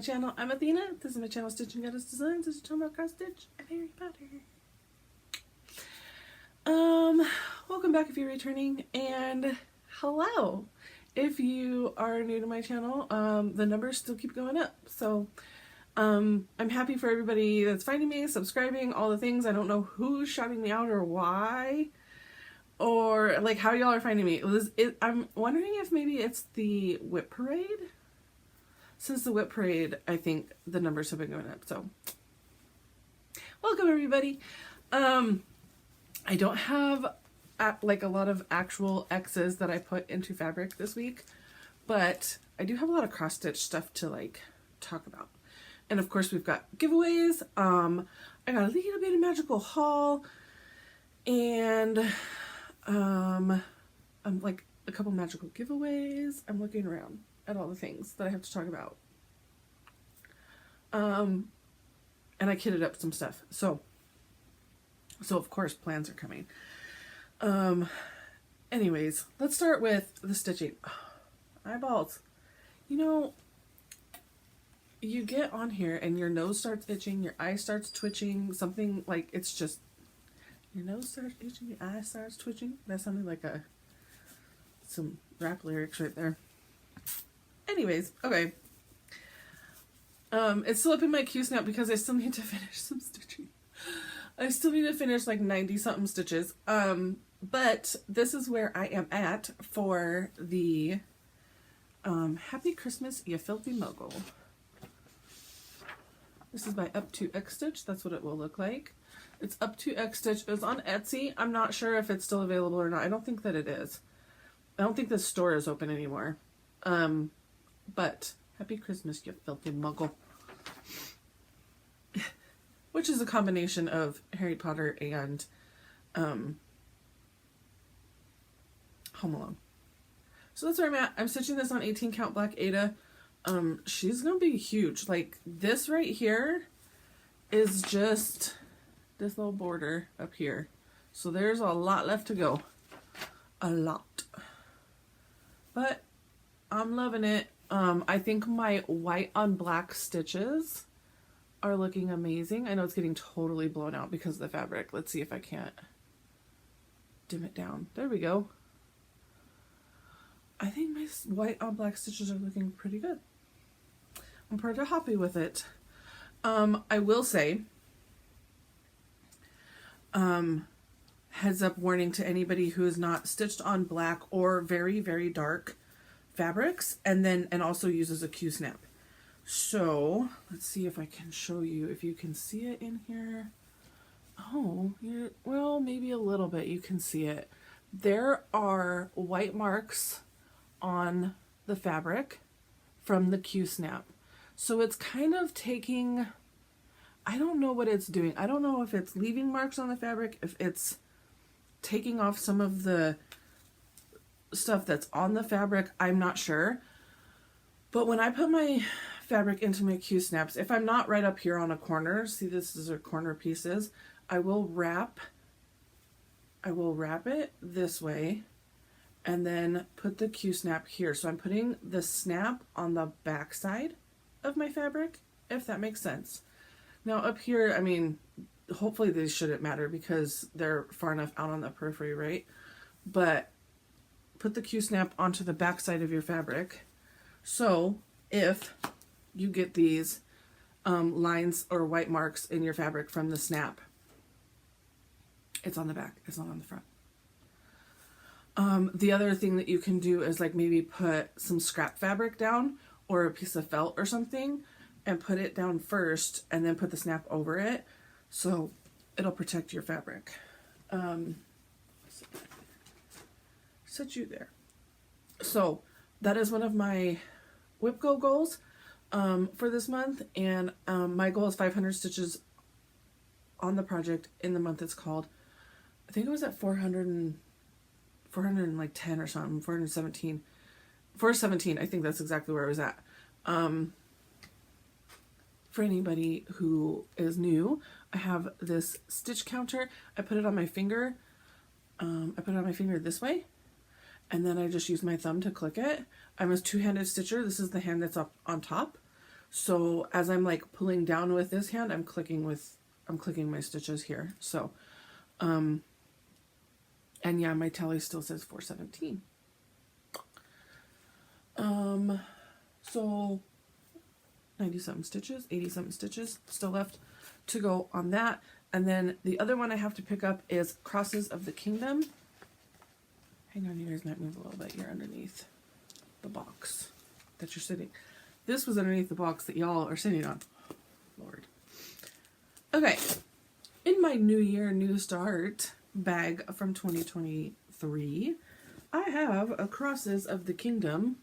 my channel. I'm Athena. This is my channel, Stitching Goddess Designs. This is a channel about cross stitch and Harry Potter. Welcome back if you're returning, and hello if you are new to my channel. The numbers still keep going up, so I'm happy for everybody that's finding me, subscribing, all the things. I don't know who's shouting me out or why, or like how y'all are finding me. I'm wondering if maybe it's the whip parade. Since the whip parade, I think the numbers have been going up. So welcome everybody. I don't have like a lot of actual X's that I put into fabric this week, but I do have a lot of cross stitch stuff to like talk about. And of course we've got giveaways. I got a little bit of magical haul, and I'm like a couple magical giveaways. I'm looking around at all the things that I have to talk about. And I kitted up some stuff. So of course plans are coming. Anyways, let's start with the stitching. Eyeballs. You know, you get on here and your nose starts itching, your eye starts twitching, something like, it's just, your nose starts itching, your eye starts twitching. That sounded like some rap lyrics right there. Anyways, okay. It's still up in my Q-snap because I still need to finish some stitching. I still need to finish like 90 something stitches. But this is where I am at for the Happy Christmas, You Filthy Muggle. This is by Up to X Stitch. That's what it will look like. It's Up to X Stitch. It was on Etsy. I'm not sure if it's still available or not. I don't think that it is. I don't think the store is open anymore. But Happy Christmas, You Filthy Muggle. Which is a combination of Harry Potter and Home Alone. So that's where I'm at. I'm stitching this on 18 count black Ada. She's gonna be huge. Like, this right here is just this little border up here. So there's a lot left to go. A lot. But I'm loving it. I think my white on black stitches are looking amazing. I know it's getting totally blown out because of the fabric. Let's see if I can't dim it down. There we go. I think my white on black stitches are looking pretty good. I'm pretty happy with it. I will say, heads up warning to anybody who is not stitched on black or very, very dark fabrics, and also uses a Q-snap. So let's see if I can show you, if you can see it in here. Oh, well, maybe a little bit you can see it. There are white marks on the fabric from the Q-snap. So it's kind of taking, I don't know what it's doing. I don't know if it's leaving marks on the fabric, if it's taking off some of the stuff that's on the fabric. I'm not sure. But when I put my fabric into my Q-snaps, if I'm not right up here on a corner, see, this is our corner pieces, I will wrap it this way and then put the Q-snap here. So I'm putting the snap on the back side of my fabric, if that makes sense. Now up here, I mean, hopefully these shouldn't matter because they're far enough out on the periphery, right? But put the Q-snap onto the back side of your fabric. So if you get these lines or white marks in your fabric from the snap, it's on the back, it's not on the front. The other thing that you can do is like maybe put some scrap fabric down or a piece of felt or something and put it down first and then put the snap over it, so it'll protect your fabric. Set you there. So that is one of my whip go goals for this month, and my goal is 500 stitches on the project in the month. It's called, I think it was at 410 or something, 417. 417, I think that's exactly where I was at. For anybody who is new, I have this stitch counter. I put it on my finger. I put it on my finger this way, and then I just use my thumb to click it. I'm a two-handed stitcher. This is the hand that's up on top. So as I'm like pulling down with this hand, I'm clicking my stitches here. So, and yeah, my tally still says 417. So 90-something stitches, 80-something stitches still left to go on that. And then the other one I have to pick up is Crosses of the Kingdom. Hang on, you guys might move a little bit. You're underneath the box that you're sitting. This was underneath the box that y'all are sitting on. Lord. Okay. In my New Year, New Start bag from 2023, I have a Crosses of the Kingdom.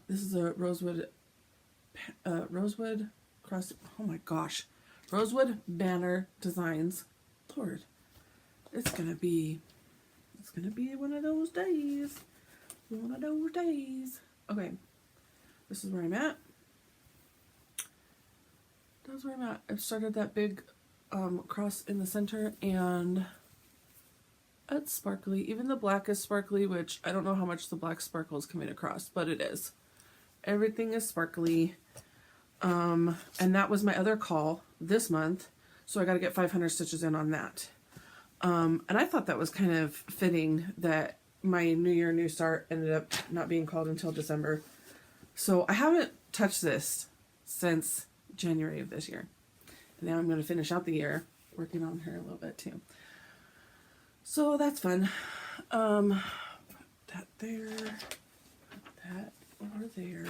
This is a rosewood cross. Oh my gosh. Rosewood banner designs. Lord. It's gonna be one of those days. One of those days. Okay. This is where I'm at. That's where I'm at. I've started that big cross in the center, and it's sparkly. Even the black is sparkly, which I don't know how much the black sparkles coming across, but it is. Everything is sparkly. And that was my other call this month, so I got to get 500 stitches in on that. And I thought that was kind of fitting that my New Year, New Start ended up not being called until December. So I haven't touched this since January of this year. And now I'm going to finish out the year working on her a little bit too. So that's fun. That there, that over there.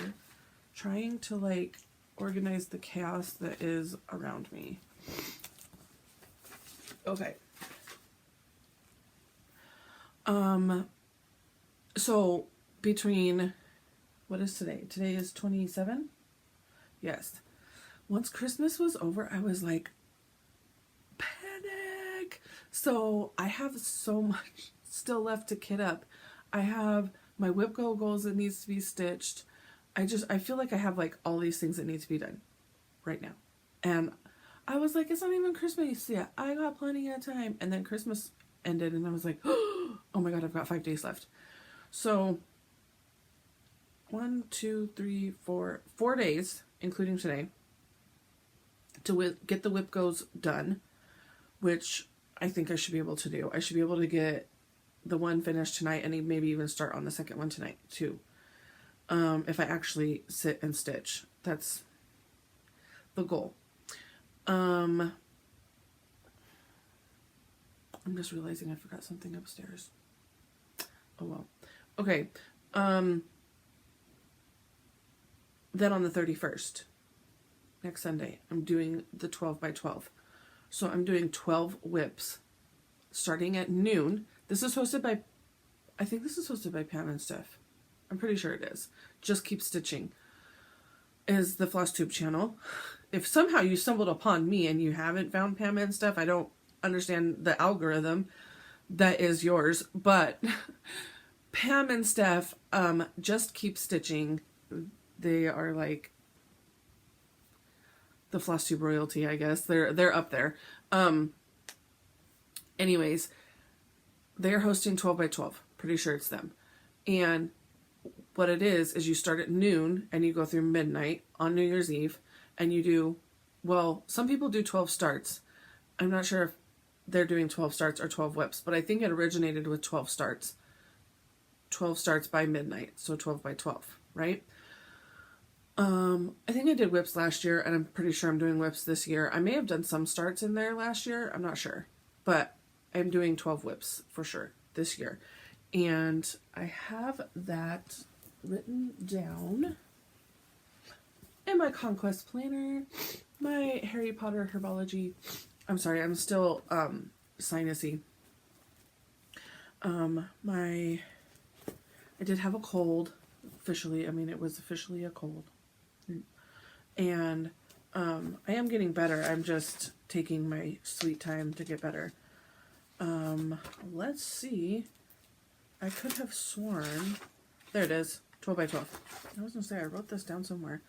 Trying to like organize the chaos that is around me. Okay. So between, what is today? Today is 27? Yes. Once Christmas was over, I was like, panic. So I have so much still left to kit up. I have my whip goals that needs to be stitched. I feel like I have like all these things that need to be done right now. And I was like, it's not even Christmas yet. I got plenty of time. And then Christmas ended and I was like, oh my God, I've got 5 days left. So 4 days, including today, to get the whip goes done, which I think I should be able to do. I should be able to get the one finished tonight and maybe even start on the second one tonight too. If I actually sit and stitch. That's the goal. I'm just realizing I forgot something upstairs. Oh well. Okay. Then on the 31st, next Sunday, I'm doing the 12 by 12. So I'm doing 12 whips starting at noon. This is hosted by, I think this is hosted by Pam and Steph. I'm pretty sure it is. Just Keep Stitching is the Flosstube channel. If somehow you stumbled upon me and you haven't found Pam and Steph, I don't understand the algorithm that is yours. But Pam and Steph, Just Keep Stitching. They are like the Flosstube royalty, I guess. They're up there. Anyways, they're hosting 12 by 12. Pretty sure it's them. And what it is you start at noon and you go through midnight on New Year's Eve, and you do, well, some people do 12 starts. I'm not sure if they're doing 12 starts or 12 whips, but I think it originated with 12 starts. 12 starts by midnight, so 12 by 12, right? I think I did whips last year, and I'm pretty sure I'm doing whips this year. I may have done some starts in there last year. I'm not sure. But I'm doing 12 whips for sure this year. And I have that written down in my Conquest Planner, my Harry Potter Herbology. I'm sorry, I'm still sinusy. I did have a cold, officially. I mean, it was officially a cold. And I am getting better. I'm just taking my sweet time to get better. Let's see. I could have sworn. There it is. 12 by 12. I was going to say, I wrote this down somewhere.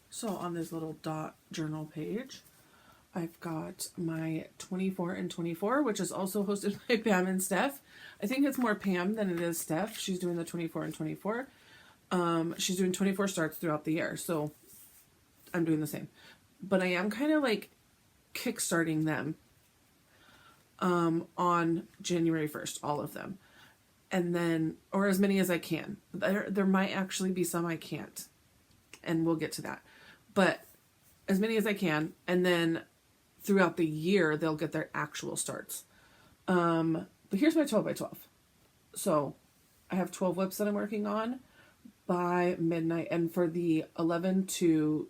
So on this little dot journal page, I've got my 24 and 24, which is also hosted by Pam and Steph. I think it's more Pam than it is Steph. She's doing the 24 and 24. She's doing 24 starts throughout the year, so I'm doing the same. But I am kind of like kickstarting them on January 1st, all of them. And then, or as many as I can. There might actually be some I can't, and we'll get to that. But as many as I can, and then throughout the year, they'll get their actual starts. But here's my 12 by 12. So I have 12 whips that I'm working on by midnight. And for the 11 to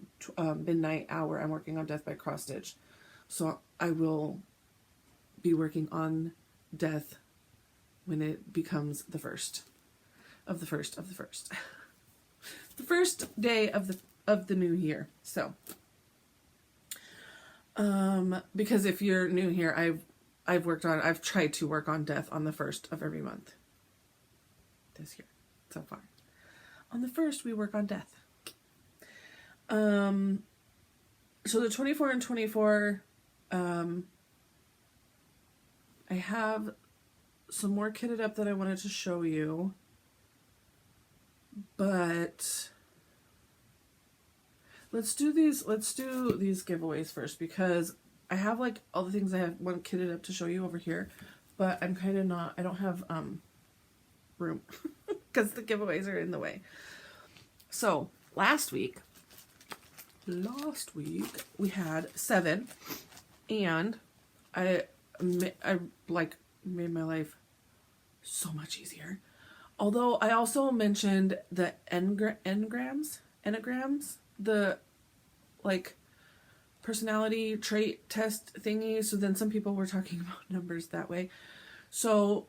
midnight hour, I'm working on Death by Cross Stitch. So I will be working on Death when it becomes the first of the first of the first. The first day of the new year. So because if you're new here, I've tried to work on Death on the first of every month this year so far. On the first, we work on Death. So the 24 and 24, I have some more kitted up that I wanted to show you, but let's do these giveaways first, because I have like all the things I have one kitted up to show you over here, but I'm kind of not, I don't have room because the giveaways are in the way. So last week we had 7, and I like made my life so much easier. Although I also mentioned the enneagrams, the like personality trait test thingy. So then some people were talking about numbers that way. So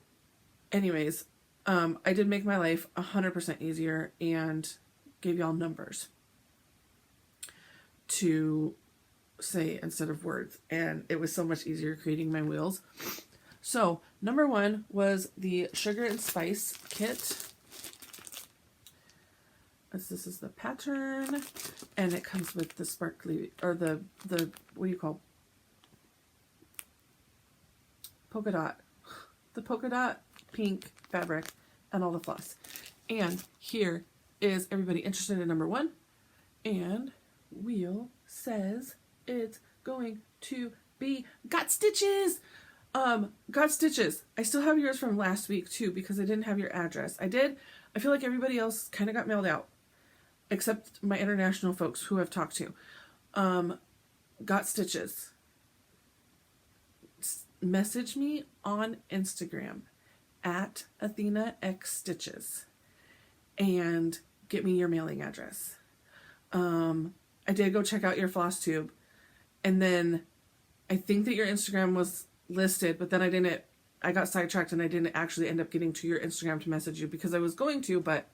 anyways, I did make my life 100% easier and gave y'all numbers to say instead of words. And it was so much easier creating my wheels. So number 1 was the Sugar and Spice kit. This is the pattern, and it comes with the sparkly, or the what do you call, polka dot, the polka dot pink fabric and all the floss. And here is everybody interested in number 1, and wheel says it's going to be Got Stitches. Got Stitches. I still have yours from last week too, because I didn't have your address. I feel like everybody else kind of got mailed out, except my international folks who I've talked to. Got Stitches. Message me on Instagram at AthenaXStitches and get me your mailing address. I did go check out your Flosstube, and then I think that your Instagram was listed, but then I got sidetracked and I didn't actually end up getting to your Instagram to message you, because I was going to, but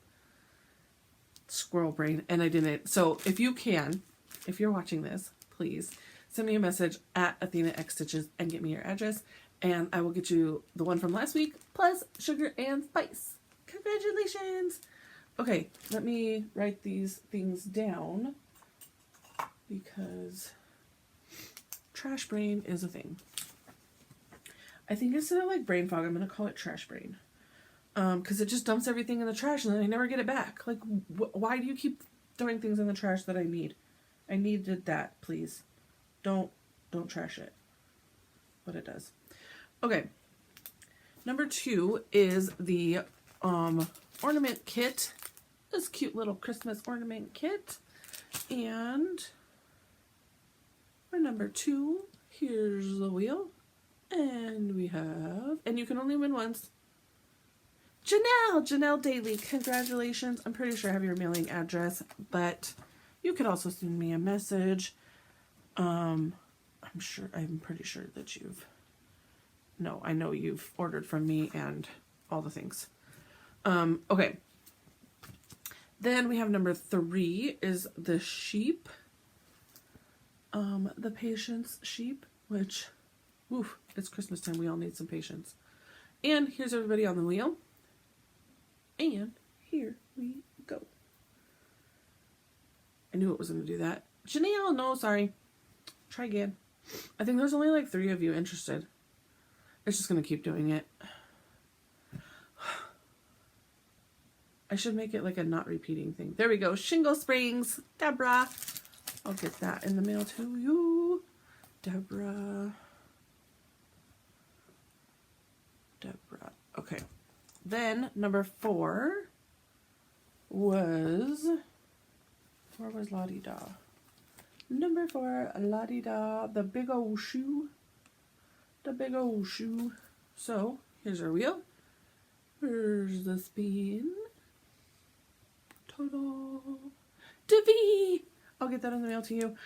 squirrel brain, and I didn't. So if you're watching this, please send me a message at AthenaXStitches and get me your address, and I will get you the one from last week plus Sugar and Spice. Congratulations. Okay, let me write these things down, because trash brain is a thing. I think instead of like brain fog, I'm going to call it trash brain. Because it just dumps everything in the trash and then I never get it back. Like, why do you keep throwing things in the trash that I need? I needed that, please. Don't trash it. But it does. Okay. Number 2 is the ornament kit. This cute little Christmas ornament kit. And for number 2, here's the wheel. And we have, and you can only win once, Janelle Daly. Congratulations. I'm pretty sure I have your mailing address, but you could also send me a message. I'm pretty sure that I know you've ordered from me and all the things. Okay. Then we have number 3 is the sheep. The patience sheep, which, oof, it's Christmas time. We all need some patience. And here's everybody on the wheel. And here we go. I knew it was going to do that. Janelle, no, sorry. Try again. I think there's only like 3 of you interested. It's just going to keep doing it. I should make it like a not repeating thing. There we go. Shingle Springs. Deborah. I'll get that in the mail to you. Deborah. Okay. Then number 4 was... Where was La-Di-Da? Number 4, La-Di-Da. The big old shoe. The big old shoe. So, here's our wheel. Here's the spin. Ta-da! Divi! I'll get that in the mail to you.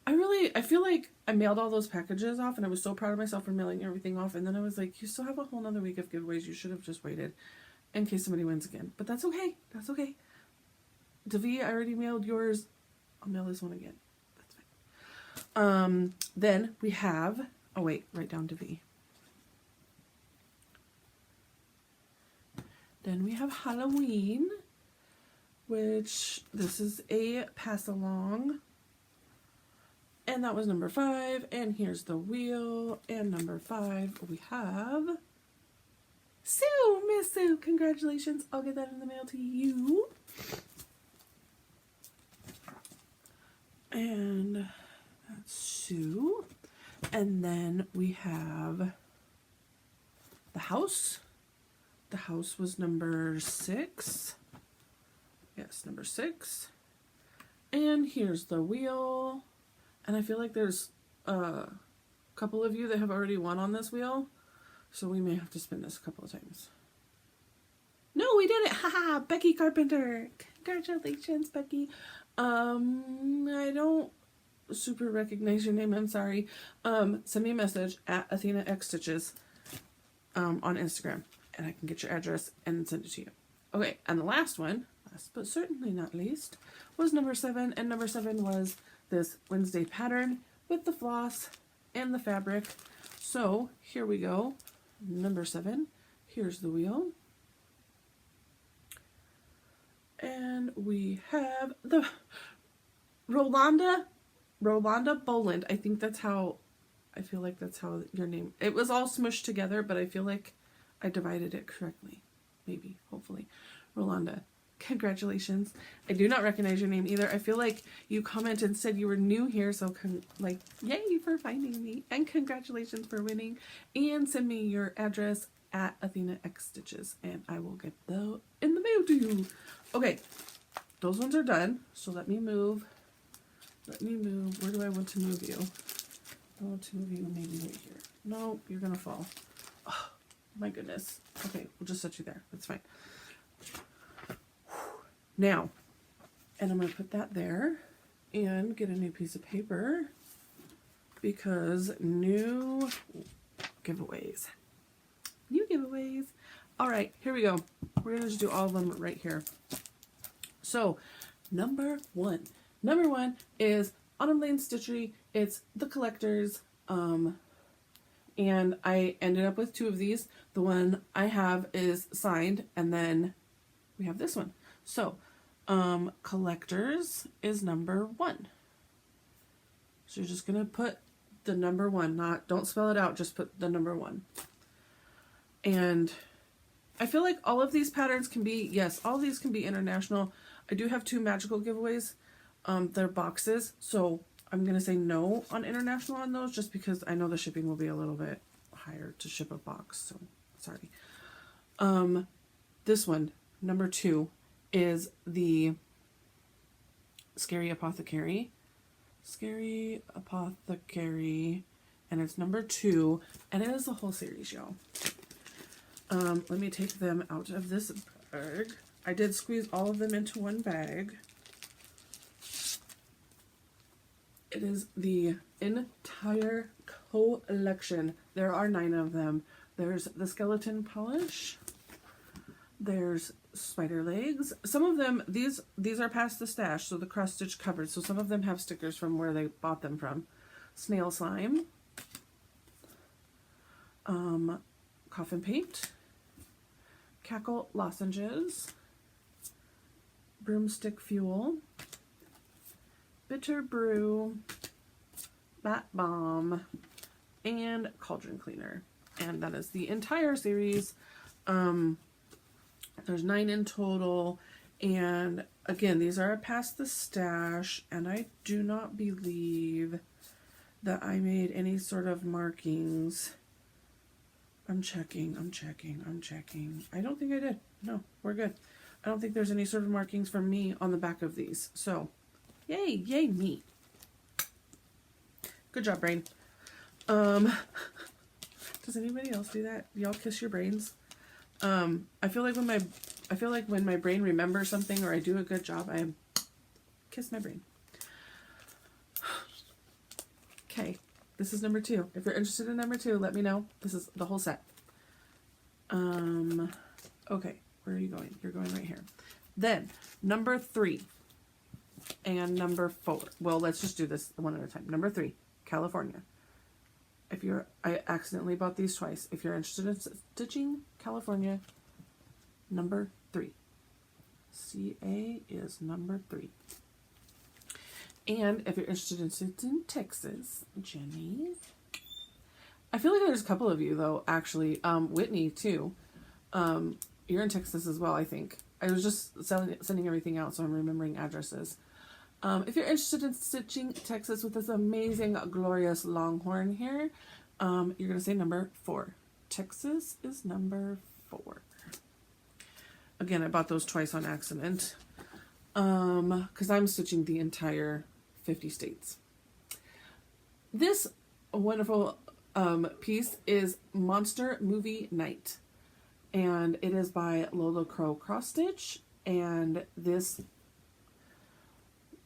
I feel like I mailed all those packages off and I was so proud of myself for mailing everything off, and then I was like, you still have a whole nother week of giveaways. You should have just waited in case somebody wins again. But that's okay. That's okay. Divi, I already mailed yours. I'll mail this one again. That's fine. Then we have, oh wait, write down Divi. Then we have Halloween, which this is a pass along. And that was number 5. And here's the wheel. And number 5, we have Sue, Miss Sue. Congratulations. I'll get that in the mail to you. And that's Sue. And then we have the house. The house was number 6. Yes, number 6. And here's the wheel. And I feel like there's a couple of you that have already won on this wheel. So we may have to spin this a couple of times. No, we did it! Haha! Becky Carpenter! Congratulations, Becky. I don't super recognize your name, I'm sorry. Send me a message at Athena X Stitches on Instagram, and I can get your address and send it to you. Okay, and the last one, last but certainly not least, was number 7, and number 7 was this Wednesday pattern with the floss and the fabric. So here we go. Number 7. Here's the wheel. And we have the Rolanda Boland. I think that's how, I feel like that's how your name, it was all smushed together, but I feel like I divided it correctly. Maybe, hopefully. Rolanda, congratulations. I do not recognize your name either. I feel like you commented and said you were new here, so like, yay for finding me, and congratulations for winning. And send me your address at Athena X Stitches, and I will get the in the mail to you. Okay, those ones are done. So let me move. Let me move. Where do I want to move you? I want to move you maybe right here. No, you're gonna fall. Oh, my goodness. Okay, we'll just set you there. That's fine. Now, and I'm going to put that there and get a new piece of paper because new giveaways. New giveaways. All right, here we go. We're going to just do all of them right here. So, number 1. Number 1 is Autumn Lane Stitchery. It's the collectors. And I ended up with 2 of these. The one I have is signed, and then we have this one. So, collectors is number 1. So you're just going to put the number 1, don't spell it out, just put the number 1. And I feel like all of these patterns can be, yes, all of these can be international. I do have 2 magical giveaways. They're boxes, so I'm going to say no on international on those just because I know the shipping will be a little bit higher to ship a box, so sorry. This one, number 2, is the Scary Apothecary. Scary Apothecary, and it's number 2, and it is a whole series, y'all. Let me take them out of this bag. I did squeeze all of them into one bag. It is the entire collection. There are 9 of them. There's the skeleton polish. There's spider legs. Some of them, these are past the stash, so the cross stitch covered. So some of them have stickers from where they bought them from. Snail slime. Coffin paint. Cackle lozenges. Broomstick fuel. Bitter brew. Bath Bomb, and Cauldron Cleaner. And that is the entire series. There's 9 in total. And again, these are past the stash, and I do not believe that I made any sort of markings. I'm checking. I don't think I did. No, we're good. I don't think there's any sort of markings from me on the back of these. So, yay me. Good job, brain. Does anybody else do that? Y'all kiss your brains? I feel like when my brain remembers something or I do a good job, I kiss my brain. Okay, this is number 2. If you're interested in number 2, let me know. This is the whole set. Okay, where are you going? You're going right here. Then, number 3 and number 4. Well, let's just do this one at a time. Number 3, California. I accidentally bought these twice. If you're interested in stitching California, number 3. CA is number 3. And if you're interested in stitching Texas, Jenny. I feel like there's a couple of you though, actually. Whitney too. You're in Texas as well, I think. I was just sending everything out, so I'm remembering addresses. If you're interested in stitching Texas with this amazing, glorious longhorn here, you're going to say number 4. Texas is number 4. Again, I bought those twice on accident because I'm stitching the entire 50 states. This wonderful piece is Monster Movie Night, and it is by Lola Crow Cross Stitch, and this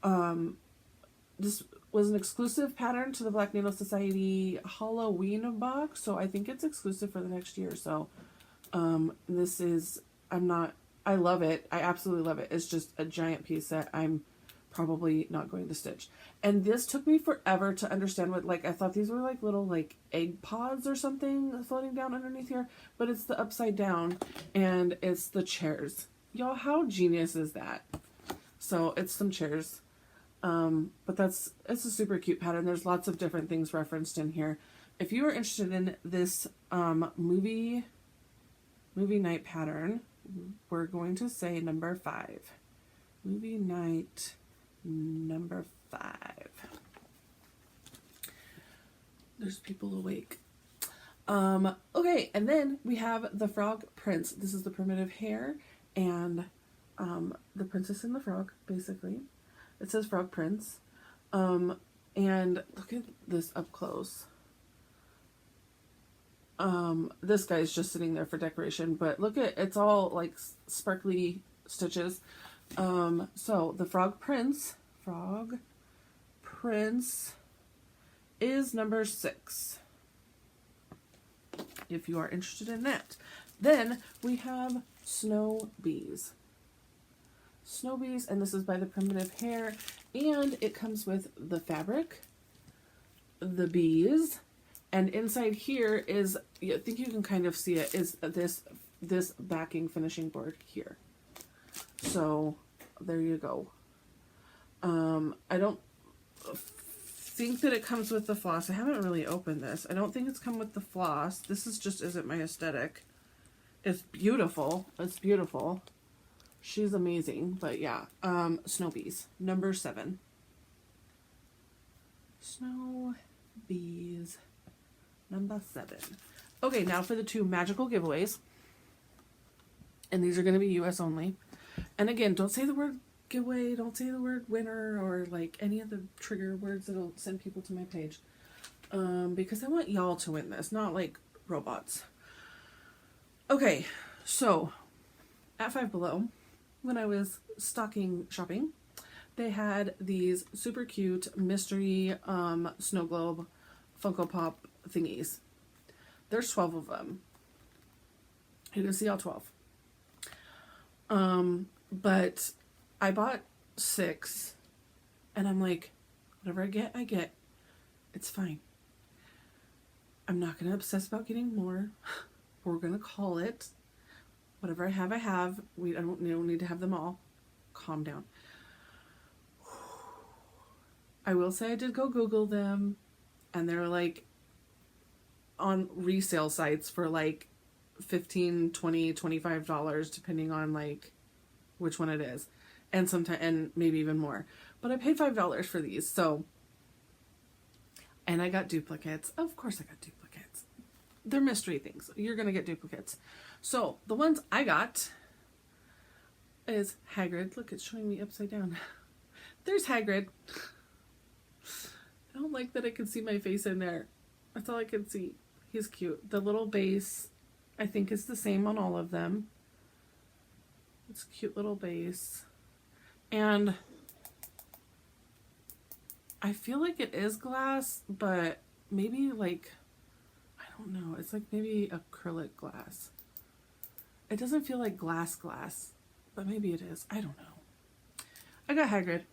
was an exclusive pattern to the Black Needle Society Halloween box, so I think it's exclusive for the next year. So this is, I love it. I absolutely love it. It's just a giant piece that I'm probably not going to stitch. And this took me forever to understand what, like, I thought these were like little like egg pods or something floating down underneath here, but it's the upside down and it's the chairs. Y'all, how genius is that? So it's some chairs. But it's a super cute pattern. There's lots of different things referenced in here. If you are interested in this movie night pattern, we're going to say number 5. Movie night number 5. There's people awake. Okay, and then we have the Frog Prince. This is the primitive hare and the princess and the frog, basically. It says Frog Prince. And look at this up close. This guy's just sitting there for decoration, but look at, it's all like sparkly stitches. So the Frog Prince is number 6. If you are interested in that. Then we have Snow Bees. Snow Bees, and this is by the Primitive Hare, and it comes with the fabric, the bees, and inside here is, I think you can kind of see it, is this backing finishing board here. So there you go. I don't think that it comes with the floss. I haven't really opened this. I don't think it's come with the floss. This is just isn't my aesthetic. It's beautiful. It's beautiful. She's amazing, but yeah. Snow Bees, number 7. Snow Bees, number 7. Okay, now for the 2 magical giveaways. And these are going to be US only. And again, don't say the word giveaway, don't say the word winner, or like any of the trigger words that'll send people to my page. Because I want y'all to win this, not like robots. Okay, so at Five Below, when I was stocking shopping, they had these super cute mystery snow globe Funko Pop thingies. There's 12 of them. You can see all 12. But I bought 6, and I'm like, whatever I get, I get. It's fine. I'm not going to obsess about getting more. We're going to call it. Whatever I have, I have. I don't need to have them all. Calm down. I will say I did go Google them. and they're like on resale sites for like $15, $20, $25 depending on like which one it is, and sometimes, and maybe even more. But I paid $5 for these, so, and I got duplicates. Of course I got duplicates. They're mystery things. You're gonna get duplicates. So the ones I got is Hagrid. Look, it's showing me upside down. There's Hagrid. I don't like that I can see my face in there. That's all I can see. He's cute. The little base, I think, is the same on all of them. It's a cute little base. And I feel like it is glass, but maybe like, I don't know. It's like maybe acrylic glass. It doesn't feel like glass, but maybe it is. I don't know. I got Hagrid.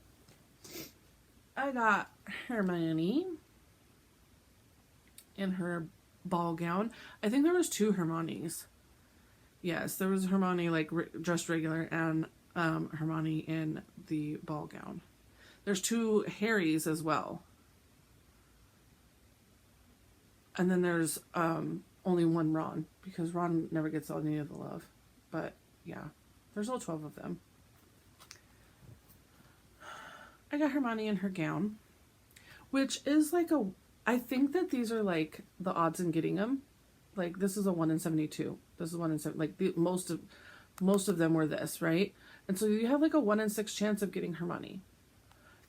I got Hermione in her ball gown. I think there was 2 Hermiones. Yes, there was Hermione like dressed regular, and Hermione in the ball gown. There's 2 Harrys as well. And then there's only 1 Ron, because Ron never gets any of the love. But yeah, there's all 12 of them. I got Hermione in her gown, which is like a, I think that these are like the odds in getting them. Like this is a 1 in 72. This is 1 in 7. Like most of them were this, right? And so you have like a 1 in 6 chance of getting Hermione.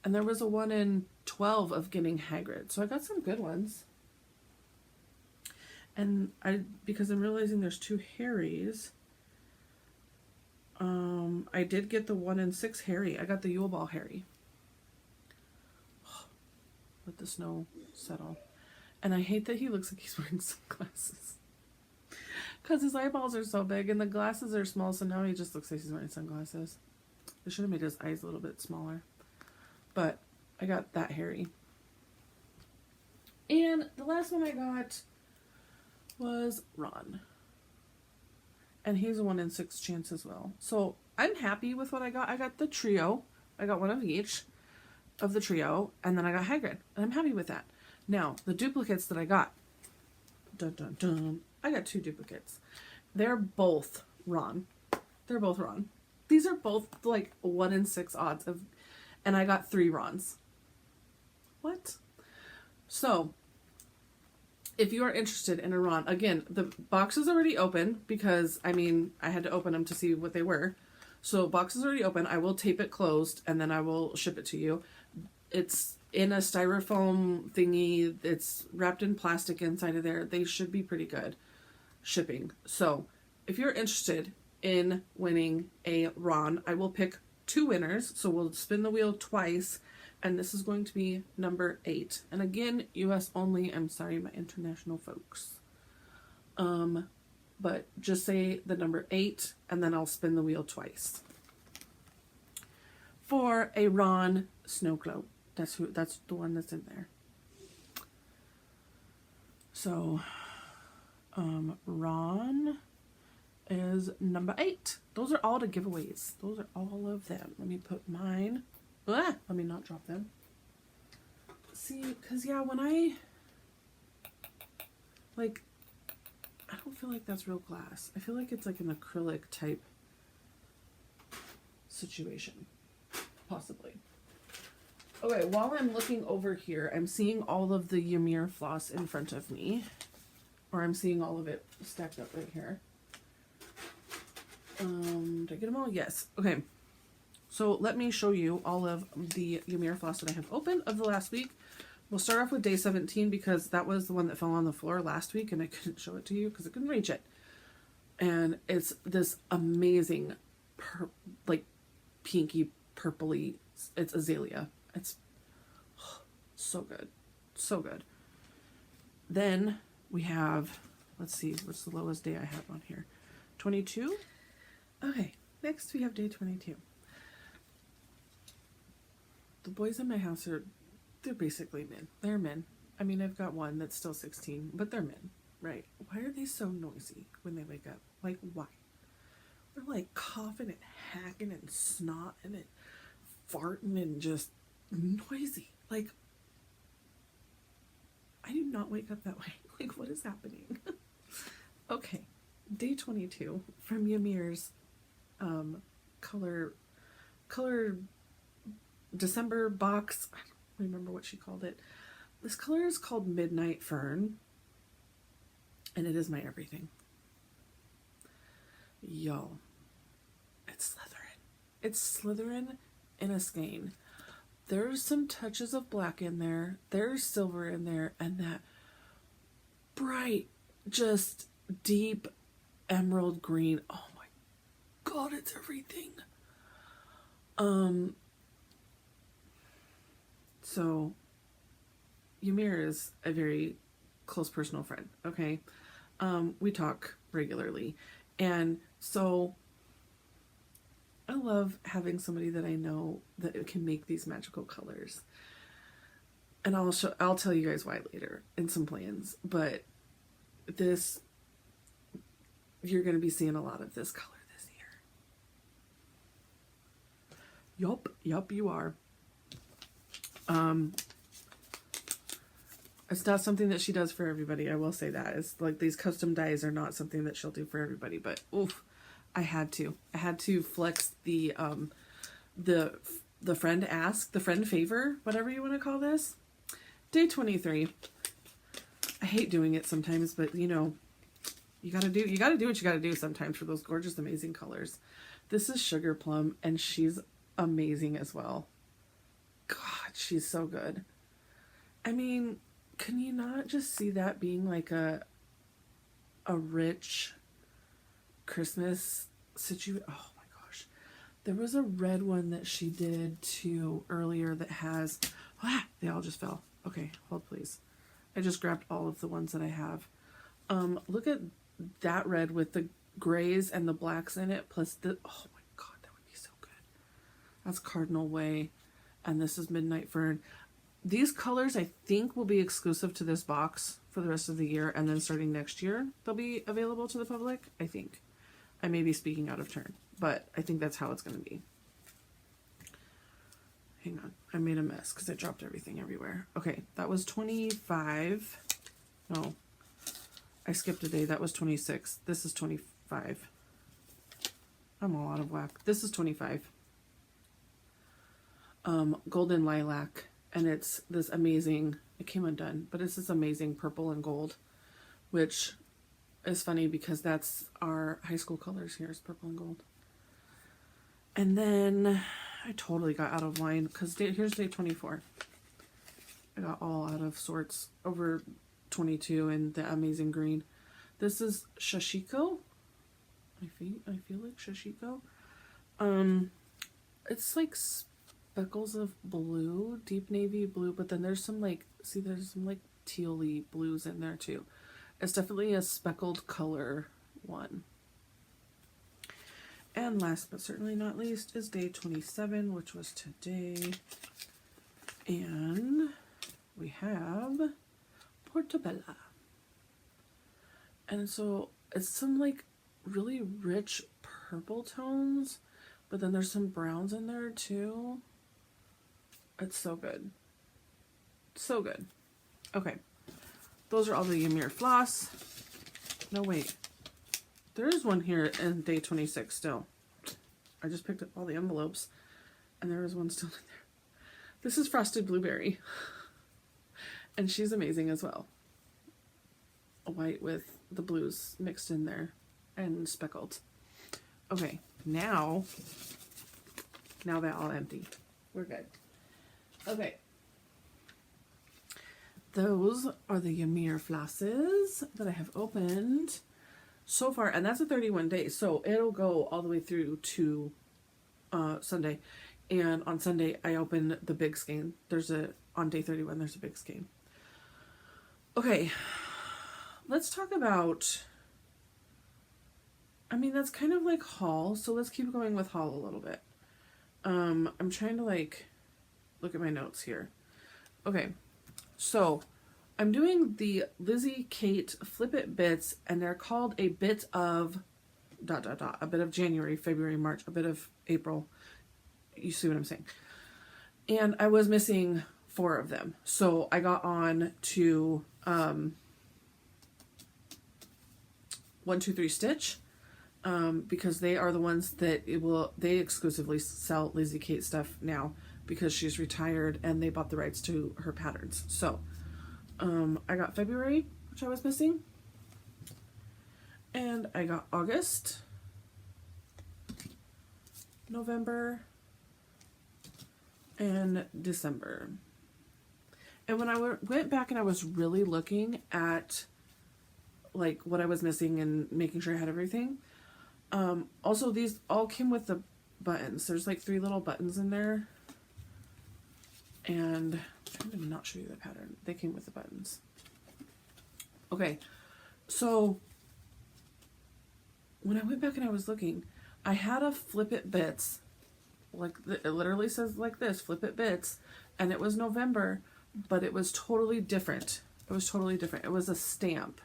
And there was a 1 in 12 of getting Hagrid. So I got some good ones. And because I'm realizing there's 2 Harrys, I did get the 1 in 6 Harry. I got the Yule Ball Harry. Let the snow settle. And I hate that he looks like he's wearing sunglasses. Because his eyeballs are so big and the glasses are small, so now he just looks like he's wearing sunglasses. I should have made his eyes a little bit smaller. But I got that Harry. And the last one I got was Ron. And he's a 1 in 6 chance as well. So I'm happy with what I got. I got the trio. I got 1 of each of the trio. And then I got Hagrid. And I'm happy with that. Now, the duplicates that I got. Dun, dun, dun. I got 2 duplicates. They're both Ron. They're both Ron. These are both like 1 in 6 odds of, and I got 3 Rons. What? So, if you are interested in a Ron, again, the box is already open because, I mean, I had to open them to see what they were. So, box is already open. I will tape it closed and then I will ship it to you. It's in a styrofoam thingy. It's wrapped in plastic inside of there. They should be pretty good shipping. So, if you're interested in winning a Ron, I will pick 2 winners. So, we'll spin the wheel twice. And this is going to be number 8. And again, US only. I'm sorry, my international folks. But just say the number 8, and then I'll spin the wheel twice. For a Ron Snow Globe. That's the one that's in there. So, Ron is number 8. Those are all the giveaways. Those are all of them. Let me put mine. Let me not drop them. See, because yeah, when I don't feel like that's real glass. I feel like it's like an acrylic type situation. Possibly. Okay, while I'm looking over here, I'm seeing all of the Ymir floss in front of me. Or I'm seeing all of it stacked up right here. Did I get them all? Yes. Okay. So let me show you all of the Ymir floss that I have opened of the last week. We'll start off with day 17 because that was the one that fell on the floor last week and I couldn't show it to you because I couldn't reach it. And it's this amazing, like pinky purpley, it's azalea. It's so good. So good. Then we have, let's see, what's the lowest day I have on here? 22? Okay, next we have day 22. The boys in my house they're basically men. They're men. I mean, I've got one that's still 16, but they're men, right? Why are they so noisy when they wake up? Like, why? They're like coughing and hacking and snotting and farting and just noisy. Like, I do not wake up that way. Like, what is happening? Okay, day 22 from Ymir's color December box. I don't remember what she called it. This color is called Midnight Fern, and it is my everything. Yo, it's Slytherin. It's Slytherin in a skein. There's some touches of black in there. There's silver in there, and that bright, just deep emerald green. Oh my God, it's everything. So Ymir is a very close personal friend, okay? We talk regularly, and so I love having somebody that I know that can make these magical colors. And I'll tell you guys why later in some plans, but this, you're going to be seeing a lot of this color this year. Yup, you are. It's not something that she does for everybody. I will say that. It's like these custom dyes are not something that she'll do for everybody, but oof, I had to flex the friend ask, the friend favor, whatever you want to call this. Day 23. I hate doing it sometimes, but you know, you gotta do what you gotta do sometimes for those gorgeous, amazing colors. This is Sugar Plum, and she's amazing as well. God, she's so good. I mean, can you not just see that being like a rich Christmas situation? Oh my gosh. There was a red one that she did too earlier that has, they all just fell. Okay, hold please. I just grabbed all of the ones that I have. Look at that red with the grays and the blacks in it, plus the, oh my God, that would be so good. That's Cardinal Way, and this is Midnight Fern. These colors I think will be exclusive to this box for the rest of the year, and then starting next year they'll be available to the public, I think. I may be speaking out of turn, but I think that's how it's going to be. Hang on, I made a mess because I dropped everything everywhere. Okay, that was 25. No, I skipped a day. That was 26. This is 25. I'm all out of whack. This is 25. Golden Lilac, and it's this amazing, it came undone, but it's this amazing purple and gold, which is funny because that's our high school colors here, is purple and gold. And then I totally got out of line because here's day 24. I got all out of sorts over 22 and the amazing green. This is Shashiko. I feel like Shashiko. It's like speckles of blue, deep navy blue, but then there's some like, see, there's some like tealy blues in there too. It's definitely a speckled color one. And last but certainly not least is day 27, which was today. And we have Portobello. And so it's some like really rich purple tones, but then there's some browns in there too. It's so good. So good. Okay. Those are all the Ymir floss. No, wait. There is one here in day 26 still. I just picked up all the envelopes and there is one still in there. This is Frosted Blueberry. And she's amazing as well. A white with the blues mixed in there and speckled. Okay, now they're all empty. We're good. Okay. Those are the Ymir flosses that I have opened so far, and that's a 31 days, so it'll go all the way through to Sunday. And on Sunday I open the big skein. On day 31 there's a big skein. Okay, let's talk about, I mean, that's kind of like haul, so let's keep going with haul a little bit. I'm trying to like look at my notes here. Okay, so I'm doing the Lizzie Kate Flip It Bits, and they're called a bit of ... a bit of January, February, March, a bit of April. You see what I'm saying? And I was missing 4 of them. So I got on to 123 Stitch because they are the ones that they exclusively sell Lizzie Kate stuff now because she's retired and they bought the rights to her patterns. So I got February, which I was missing, and I got August, November, and December. And when I went back and I was really looking at like what I was missing and making sure I had everything, also these all came with the buttons. There's like 3 little buttons in there, and I'm going to not show you the pattern. They came with the buttons. Okay, so when I went back and I was looking, I had a Flip It Bits, like it literally says like this, Flip It Bits, and it was November, but it was totally different. It was totally different. It was a stamp.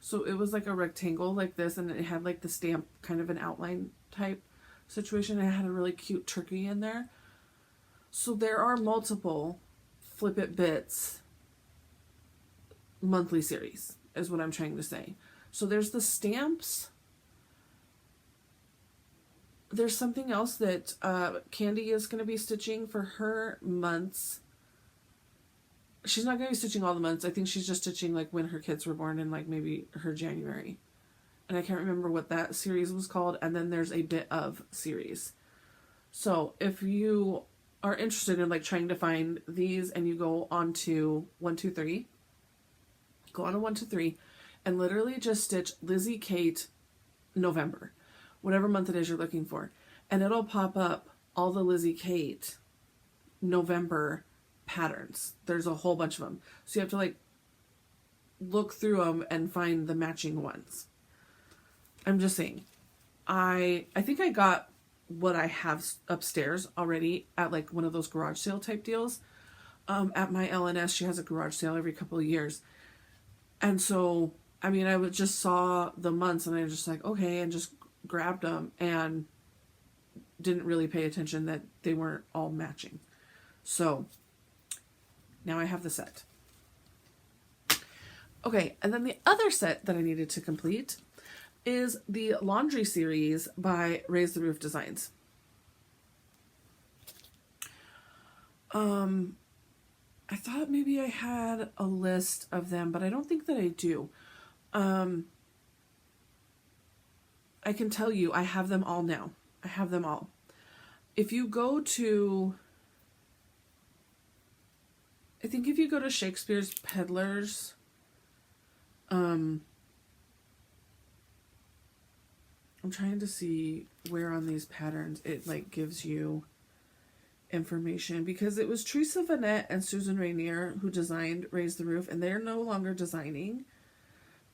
So it was like a rectangle like this, and it had like the stamp kind of an outline type situation. It had a really cute turkey in there. So there are multiple Flip It Bits monthly series, is what I'm trying to say. So there's the stamps. There's something else that Candy is going to be stitching for her months. She's not going to be stitching all the months. I think she's just stitching like when her kids were born in like maybe her January. And I can't remember what that series was called. And then there's a bit of series. So if you are interested in like trying to find these and you go on to 123, go on to 123 and literally just stitch Lizzie Kate November, whatever month it is you're looking for. And it'll pop up all the Lizzie Kate November patterns. There's a whole bunch of them. So you have to like look through them and find the matching ones. I'm just saying. I think I got what I have upstairs already at like one of those garage sale type deals. At my LNS, she has a garage sale every couple of years. And so, I mean, I just saw the months and I was just like, okay, and just grabbed them and didn't really pay attention that they weren't all matching. So now I have the set. Okay, and then the other set that I needed to complete is the laundry series by Raise the Roof Designs. I thought maybe I had a list of them, but I don't think that I do. I can tell you I have them all now. I have them all. If you go to, I think if you go to Shakespeare's Peddlers, I'm trying to see where on these patterns it like gives you information, because it was Teresa Vanette and Susan Rainier who designed Raise the Roof, and they're no longer designing.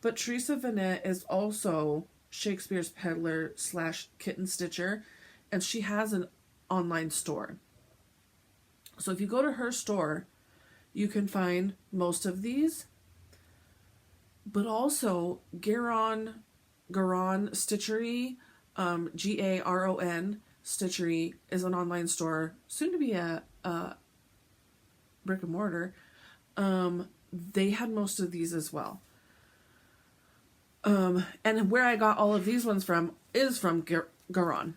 But Teresa Vanette is also Shakespeare's Peddler / Kitten Stitcher, and she has an online store. So if you go to her store, you can find most of these, but also Garon Stitchery, Garon Stitchery is an online store, soon to be a brick and mortar. They had most of these as well. And where I got all of these ones from is from Garon.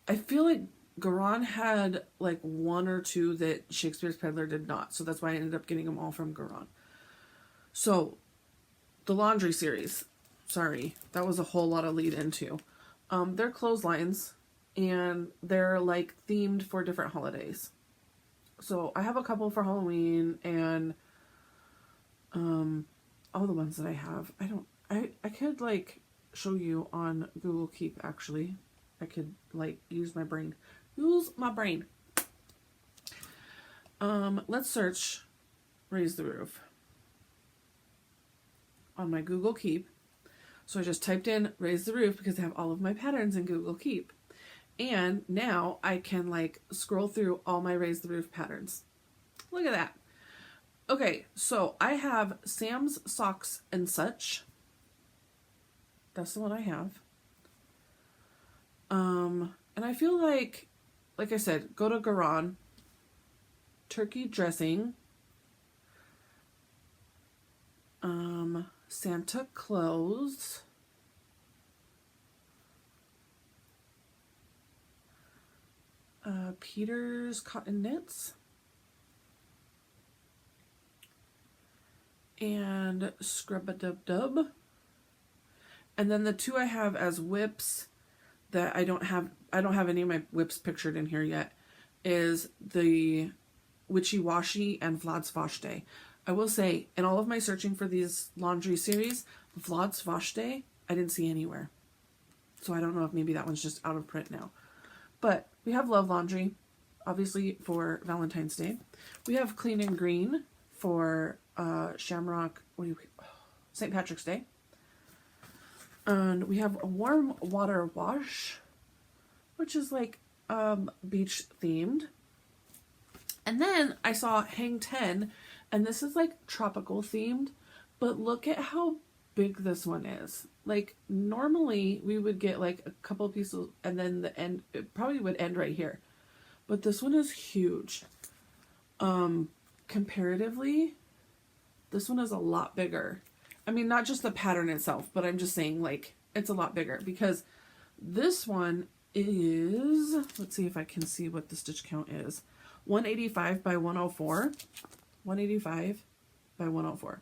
I feel like Garon had like 1 or 2 that Shakespeare's Peddler did not. So that's why I ended up getting them all from Garon. So the laundry series, sorry, that was a whole lot of lead into. They're clotheslines and they're like themed for different holidays. So I have a couple for Halloween and all the ones that I have. I could like show you on Google Keep actually. I could like use my brain. Use my brain. Let's search Raise the Roof on my Google Keep. So I just typed in Raise the Roof because I have all of my patterns in Google Keep. And now I can like scroll through all my Raise the Roof patterns. Look at that. Okay, so I have Sam's Socks and Such. That's the one I have. And I feel like I said, go to Garan, turkey dressing, Santa Claus, Peter's cotton knits, and Scrub-a-dub-dub. And then the two I have as whips that I don't have any of my whips pictured in here yet, is the Witchy Washy and Flosstube. I will say, in all of my searching for these laundry series, Flosstube I didn't see anywhere. So I don't know if maybe that one's just out of print now. But we have Love Laundry, obviously, for Valentine's Day. We have Clean and Green for Shamrock, St. Patrick's Day. And we have a Warm Water Wash, which is like beach themed. And then I saw Hang 10, and this is like tropical themed, but look at how big this one is. Like normally we would get like a couple pieces and then the end, it probably would end right here. But this one is huge. Comparatively, this one is a lot bigger. I mean, not just the pattern itself, but I'm just saying like it's a lot bigger because this one is, let's see if I can see what the stitch count is. 185 by 104. 185 by 104.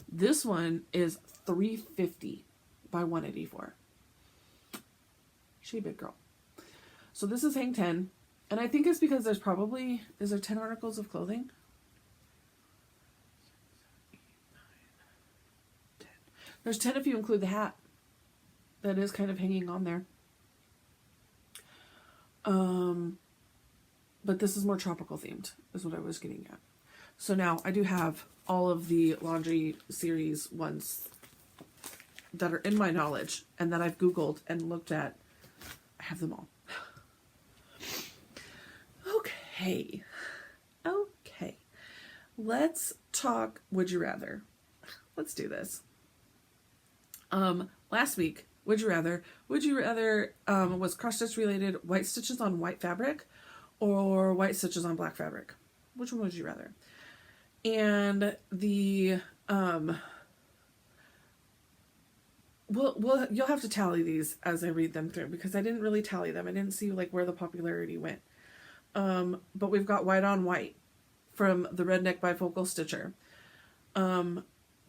This one is 350 by 184. She a big girl. So this is Hang 10. And I think it's because there's probably, is there 10 articles of clothing? 10. There's 10 if you include the hat. That is kind of hanging on there. But this is more tropical themed, is what I was getting at. So now I do have all of the laundry series ones that are in my knowledge and that I've Googled and looked at. I have them all. Okay. Let's talk Would You Rather. Let's do this. Last week, Would you rather was cross stitch related white stitches on white fabric or white stitches on black fabric? Which one would you rather? And the you'll have to tally these as I read them through because I didn't really tally them. I didn't see like where the popularity went. But we've got white on white from the Redneck Bifocal Stitcher.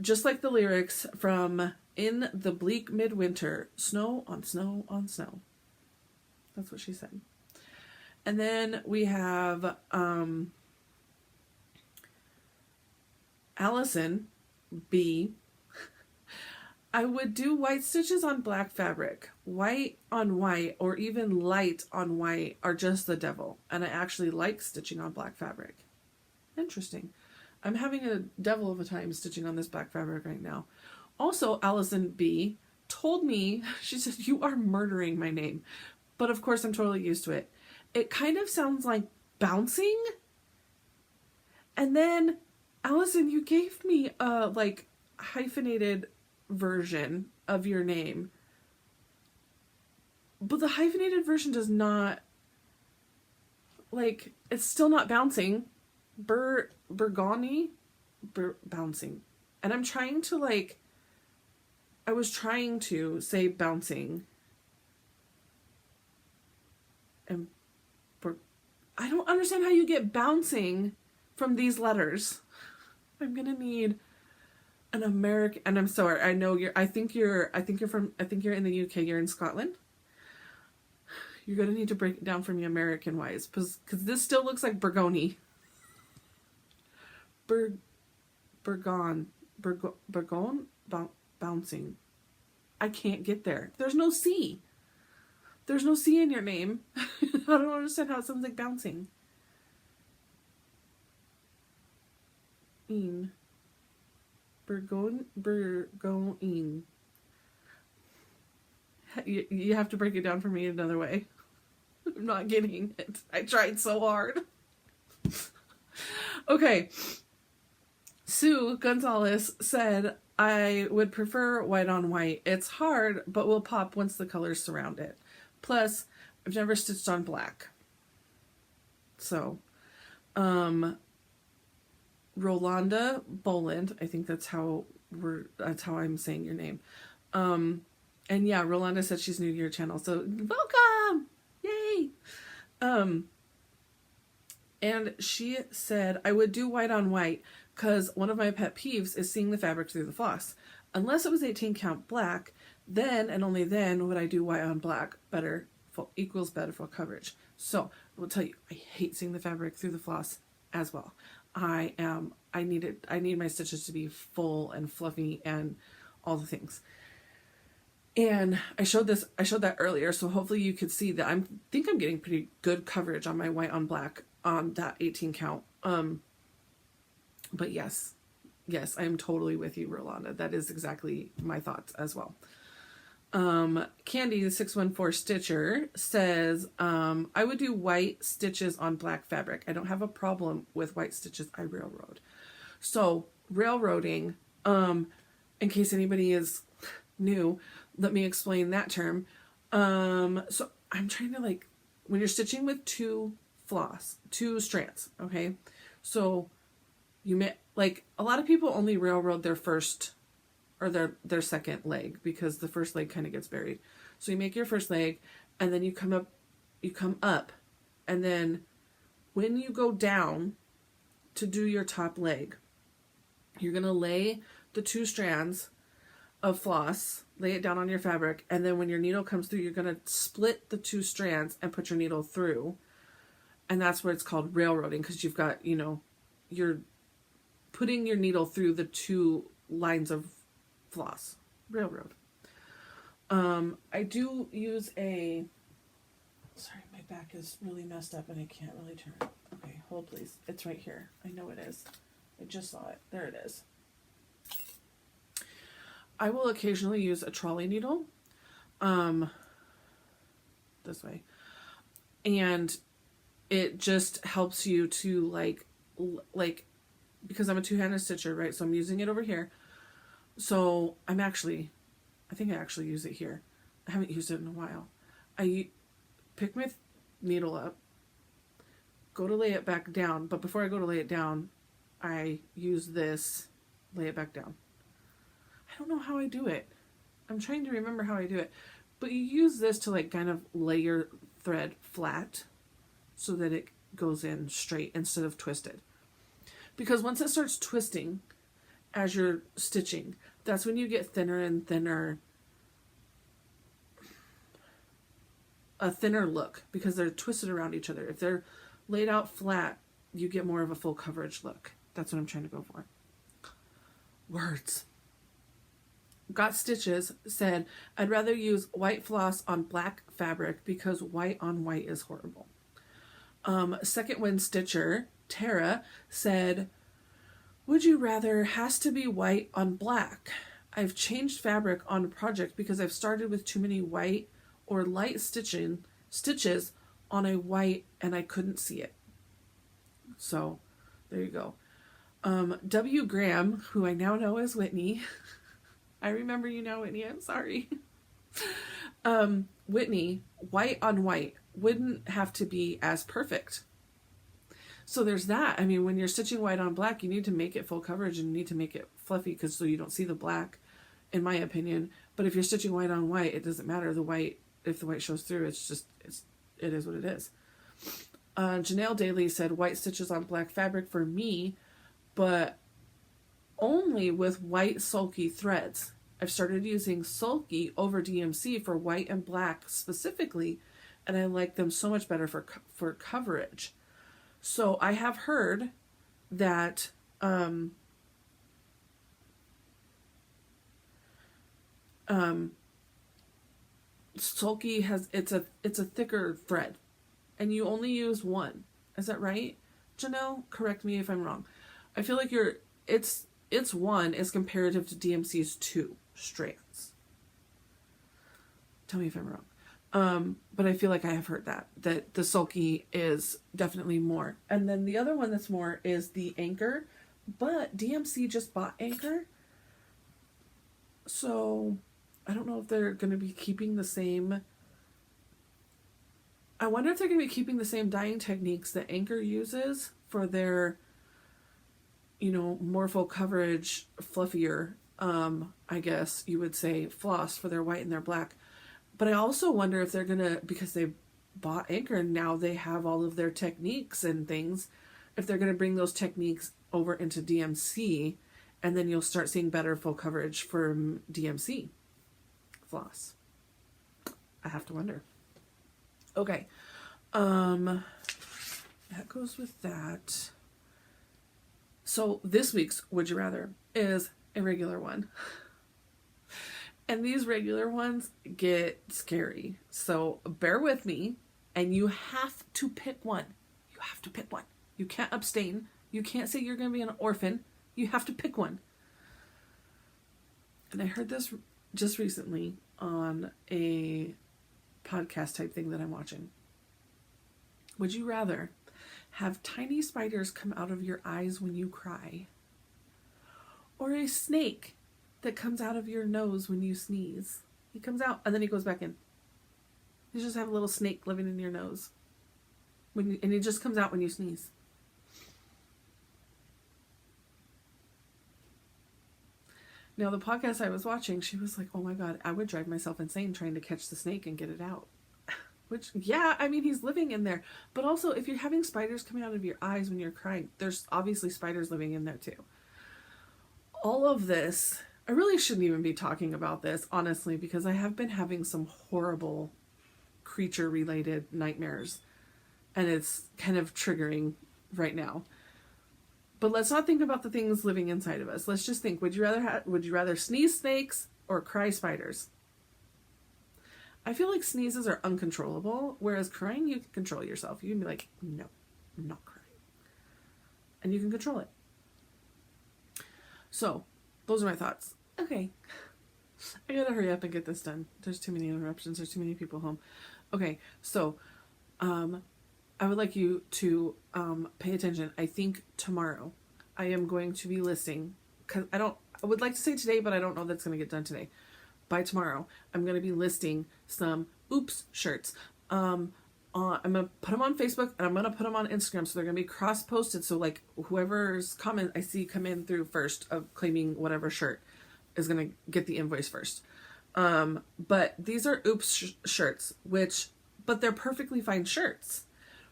Just like the lyrics from In the Bleak Midwinter, Snow on Snow on Snow. That's what she said. And then we have Allison B. I would do white stitches on black fabric. White on white or even light on white are just the devil. And I actually like stitching on black fabric. Interesting. I'm having a devil of a time stitching on this black fabric right now. Also, Allison B told me, she said, you are murdering my name. But of course, I'm totally used to it. It kind of sounds like bouncing. And then, Allison, you gave me a like hyphenated version of your name. But the hyphenated version does not, like, it's still not bouncing. Bouncing. And I'm trying to like, I was trying to say bouncing. And I don't understand how you get bouncing from these letters. I'm gonna need an American, and I'm sorry, I know I think you're in the UK, you're in Scotland. You're gonna need to break it down for me American wise, because this still looks like Burgoni. Bouncing. I can't get there. There's no C. There's no C in your name. I don't understand how it sounds like bouncing. Burgoin. You have to break it down for me another way. I'm not getting it. I tried so hard. Okay. Sue Gonzalez said, I would prefer white on white. It's hard, but will pop once the colors surround it. Plus, I've never stitched on black. So, Rolanda Boland, I think that's how I'm saying your name. And yeah, Rolanda said she's new to your channel, so welcome! Yay! And she said, I would do white on white because one of my pet peeves is seeing the fabric through the floss. Unless it was 18 count black, then and only then would I do white on black. Better, equals better full coverage. So I will tell you, I hate seeing the fabric through the floss as well. I need my stitches to be full and fluffy and all the things. And I showed that earlier, so hopefully you could see that I think I'm getting pretty good coverage on my white on black on that 18 count. But yes, I am totally with you, Rolanda. That is exactly my thoughts as well. Candy, the 614 Stitcher, says, I would do white stitches on black fabric. I don't have a problem with white stitches. I railroad. So railroading, in case anybody is new, let me explain that term. So I'm trying to, like, when you're stitching with two strands, okay? So you may, like, a lot of people only railroad their first or their second leg because the first leg kind of gets buried. So you make your first leg and then you come up, and then when you go down to do your top leg, you're going to lay the two strands of floss, lay it down on your fabric, and then when your needle comes through, you're going to split the two strands and put your needle through. And that's where it's called railroading, because you've got, you're putting your needle through the two lines of floss. Railroad. I do use sorry, my back is really messed up and I can't really turn. Okay, hold please. It's right here. I know it is. I just saw it. There it is. I will occasionally use a trolley needle, this way, and it just helps you to like, because I'm a two-handed stitcher, right? So I'm using it over here. So I think I actually use it here. I haven't used it in a while. I pick my needle up, go to lay it back down, but before I go to lay it down, I use this, lay it back down. I don't know how I do it. I'm trying to remember how I do it. But you use this to like kind of lay your thread flat so that it goes in straight instead of twisted. Because once it starts twisting as you're stitching, that's when you get thinner and thinner, a thinner look, because they're twisted around each other. If they're laid out flat, you get more of a full coverage look. That's what I'm trying to go for. Words. Got Stitches said, I'd rather use white floss on black fabric because white on white is horrible. Second Wind Stitcher, Tara, said, would you rather has to be white on black? I've changed fabric on a project because I've started with too many white or light stitches on a white and I couldn't see it. So there you go. W. Graham, who I now know as Whitney. I remember you now, Whitney. I'm sorry. Whitney, white on white wouldn't have to be as perfect. So there's that. I mean, when you're stitching white on black, you need to make it full coverage and you need to make it fluffy because so you don't see the black, in my opinion. But if you're stitching white on white, it doesn't matter. If the white shows through, it is what it is. Janelle Daly said, white stitches on black fabric for me, but only with white sulky threads. I've started using sulky over DMC for white and black specifically, and I like them so much better for coverage. So I have heard that sulky it's a thicker thread, and you only use one. Is that right, Janelle? Correct me if I'm wrong. I feel like it's one is comparative to DMC's 2 strands. Tell me if I'm wrong. But I feel like I have heard that the sulky is definitely more. And then the other one that's more is the Anchor, but DMC just bought Anchor. So I don't know if they're going to be keeping the same I wonder if they're going to be keeping the same dyeing techniques that Anchor uses for their, you know, more full coverage, fluffier, I guess you would say, floss for their white and their black. But I also wonder if they're going to, because they bought Anchor and now they have all of their techniques and things, if they're going to bring those techniques over into DMC, and then you'll start seeing better full coverage from DMC floss. I have to wonder. Okay. That goes with that. So this week's Would You Rather is a regular one. And these regular ones get scary. So bear with me, and you have to pick one. You have to pick one. You can't abstain. You can't say you're going to be an orphan. You have to pick one. And I heard this just recently on a podcast type thing that I'm watching. Would you rather have tiny spiders come out of your eyes when you cry, or a snake that comes out of your nose when you sneeze? He comes out and then he goes back in. You just have a little snake living in your nose, and he just comes out when you sneeze. Now, the podcast I was watching, she was like, oh my God, I would drive myself insane trying to catch the snake and get it out. Which, yeah, I mean, he's living in there. But also, if you're having spiders coming out of your eyes when you're crying, there's obviously spiders living in there too. All of this, I really shouldn't even be talking about this, honestly, because I have been having some horrible creature-related nightmares. And it's kind of triggering right now. But let's not think about the things living inside of us. Let's just think, would you rather sneeze snakes or cry spiders? I feel like sneezes are uncontrollable, whereas crying, you can control yourself. You can be like, no, I'm not crying. And you can control it. So, those are my thoughts. Okay. I gotta hurry up and get this done. There's too many interruptions. There's too many people home. Okay, so, I would like you to pay attention. I think tomorrow I am going to be listing, because I would like to say today, but I don't know that's going to get done today. By tomorrow, I'm going to be listing some Oops shirts. I'm going to put them on Facebook, and I'm going to put them on Instagram, so they're going to be cross-posted, so like whoever's comment I see come in through first of claiming whatever shirt is going to get the invoice first. But these are Oops shirts, but they're perfectly fine shirts.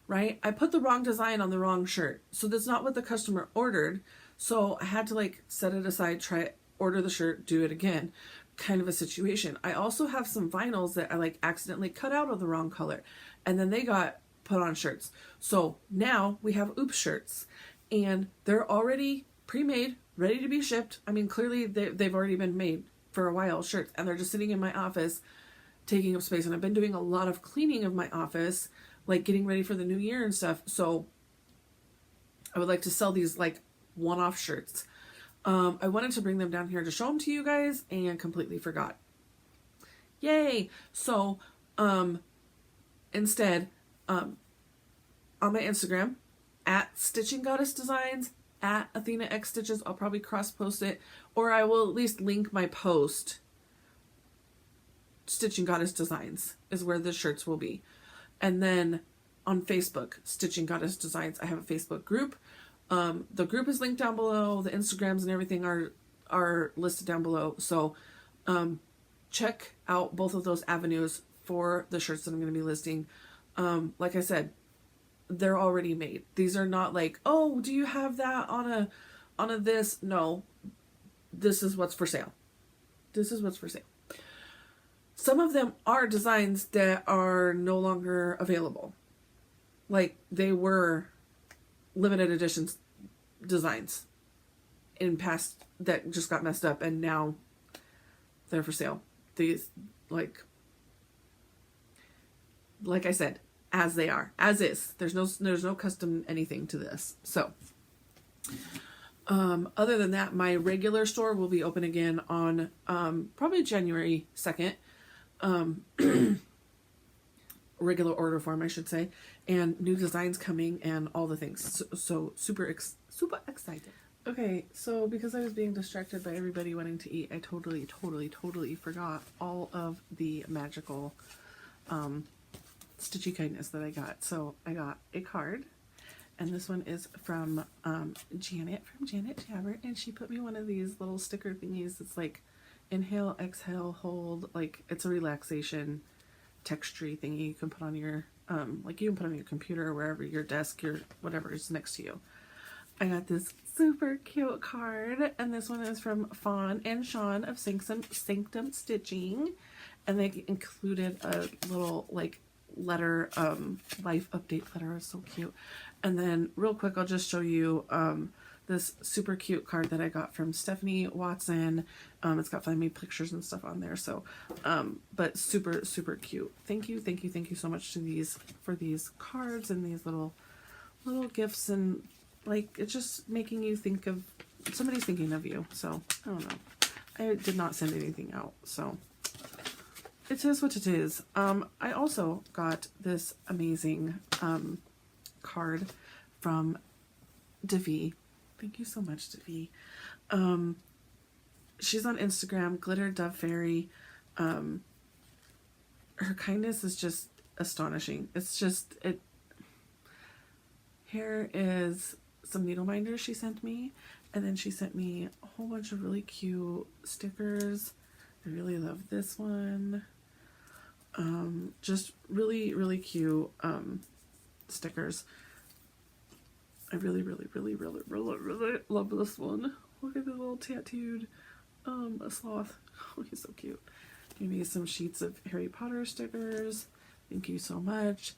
Right? I put the wrong design on the wrong shirt. So that's not what the customer ordered. So I had to like set it aside, order the shirt, do it again. Kind of a situation. I also have some vinyls that I like accidentally cut out of the wrong color. And then they got put on shirts. So now we have Oops shirts. And they're already pre-made, ready to be shipped. I mean, clearly they've already been made for a while, shirts. And they're just sitting in my office, taking up space. And I've been doing a lot of cleaning of my office, like getting ready for the new year and stuff. So I would like to sell these like one-off shirts. I wanted to bring them down here to show them to you guys and completely forgot. Yay! So instead, on my Instagram, at Stitching Goddess Designs, at Athena X Stitches, I'll probably cross-post it, or I will at least link my post. Stitching Goddess Designs is where the shirts will be. And then on Facebook, Stitching Goddess Designs, I have a Facebook group. The group is linked down below. The Instagrams and everything are listed down below. So check out both of those avenues for the shirts that I'm going to be listing. Like I said, they're already made. These are not like, oh, do you have that on a this? No, this is what's for sale. This is what's for sale. Some of them are designs that are no longer available. Like they were limited editions designs in past that just got messed up and now they're for sale. These like I said, as they are, as is. There's no custom anything to this. So other than that, my regular store will be open again on probably January 2nd. Regular order form, I should say, and new designs coming and all the things. So super excited. Okay, so because I was being distracted by everybody wanting to eat, I totally forgot all of the magical stitchy kindness that I got. So I got a card, and this one is from Janet Jabbert, and she put me one of these little sticker thingies. It's like inhale, exhale, hold. Like, it's a relaxation texture thingy you can put on your like you can put on your computer or wherever, your desk, your whatever is next to you. I got this super cute card, and this one is from Fawn and Sean of Sanctum Stitching, and they included a little like letter, life update letter. It's so cute. And then real quick, I'll just show you this super cute card that I got from Stephanie Watson. It's got Find Me pictures and stuff on there. So, but super, super cute. Thank you so much to for these cards and these little gifts, and like, it's just making you think of somebody's thinking of you. So I don't know. I did not send anything out, so it is what it is. I also got this amazing card from Devi. Thank you so much, Devi. She's on Instagram, Glitter Dove Fairy. Her kindness is just astonishing. It's just, here is some needle minders she sent me, and then she sent me a whole bunch of really cute stickers. I really love this one. Just really, really cute stickers. I really love this one. Look at the little tattooed a sloth. Oh, he's so cute. Give me some sheets of Harry Potter stickers. Thank you so much.